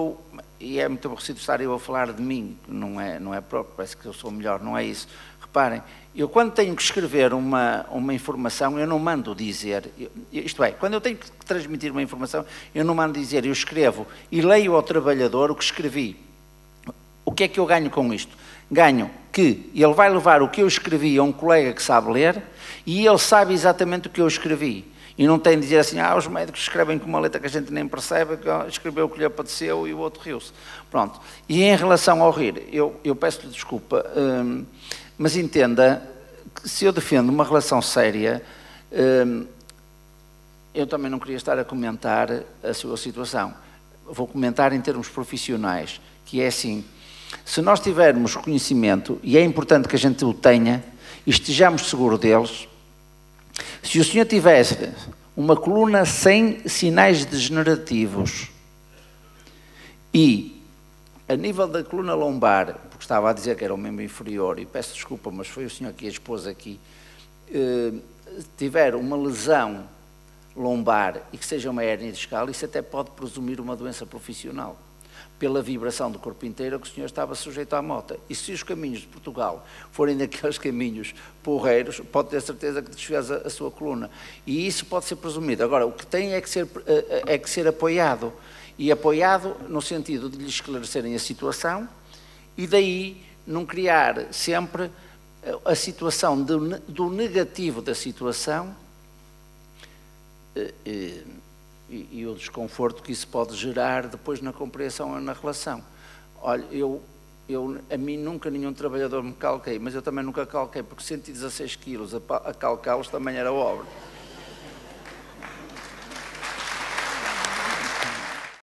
S3: e é muito aborrecido estar eu a falar de mim, não é próprio, parece que eu sou melhor, não é isso. Reparem, eu quando tenho que escrever uma informação, eu não mando dizer, isto é, quando eu tenho que transmitir uma informação, eu não mando dizer, eu escrevo e leio ao trabalhador o que escrevi. O que é que eu ganho com isto? Ganho que ele vai levar o que eu escrevi a um colega que sabe ler e ele sabe exatamente o que eu escrevi. E não tem de dizer assim, os médicos escrevem com uma letra que a gente nem percebe, que escreveu o que lhe apeteceu e o outro riu-se. Pronto. E em relação ao rir, eu peço-lhe desculpa, mas entenda que se eu defendo uma relação séria, eu também não queria estar a comentar a sua situação. Vou comentar em termos profissionais, que é assim, se nós tivermos conhecimento, e é importante que a gente o tenha, e estejamos seguros deles, se o senhor tivesse uma coluna sem sinais degenerativos e a nível da coluna lombar, porque estava a dizer que era o membro inferior, e peço desculpa, mas foi o senhor que a expôs aqui, tiver uma lesão lombar e que seja uma hérnia discal, isso até pode presumir uma doença profissional, pela vibração do corpo inteiro que o senhor estava sujeito à mota. E se os caminhos de Portugal forem daqueles caminhos porreiros, pode ter certeza que desfez a sua coluna. E isso pode ser presumido. Agora, o que tem é que ser apoiado. E apoiado no sentido de lhe esclarecerem a situação e daí não criar sempre a situação do negativo da situação e o desconforto que isso pode gerar depois na compreensão ou na relação. Olha, a mim nunca nenhum trabalhador me calquei, mas eu também nunca calquei, porque 116 quilos a calcá-los também era obra.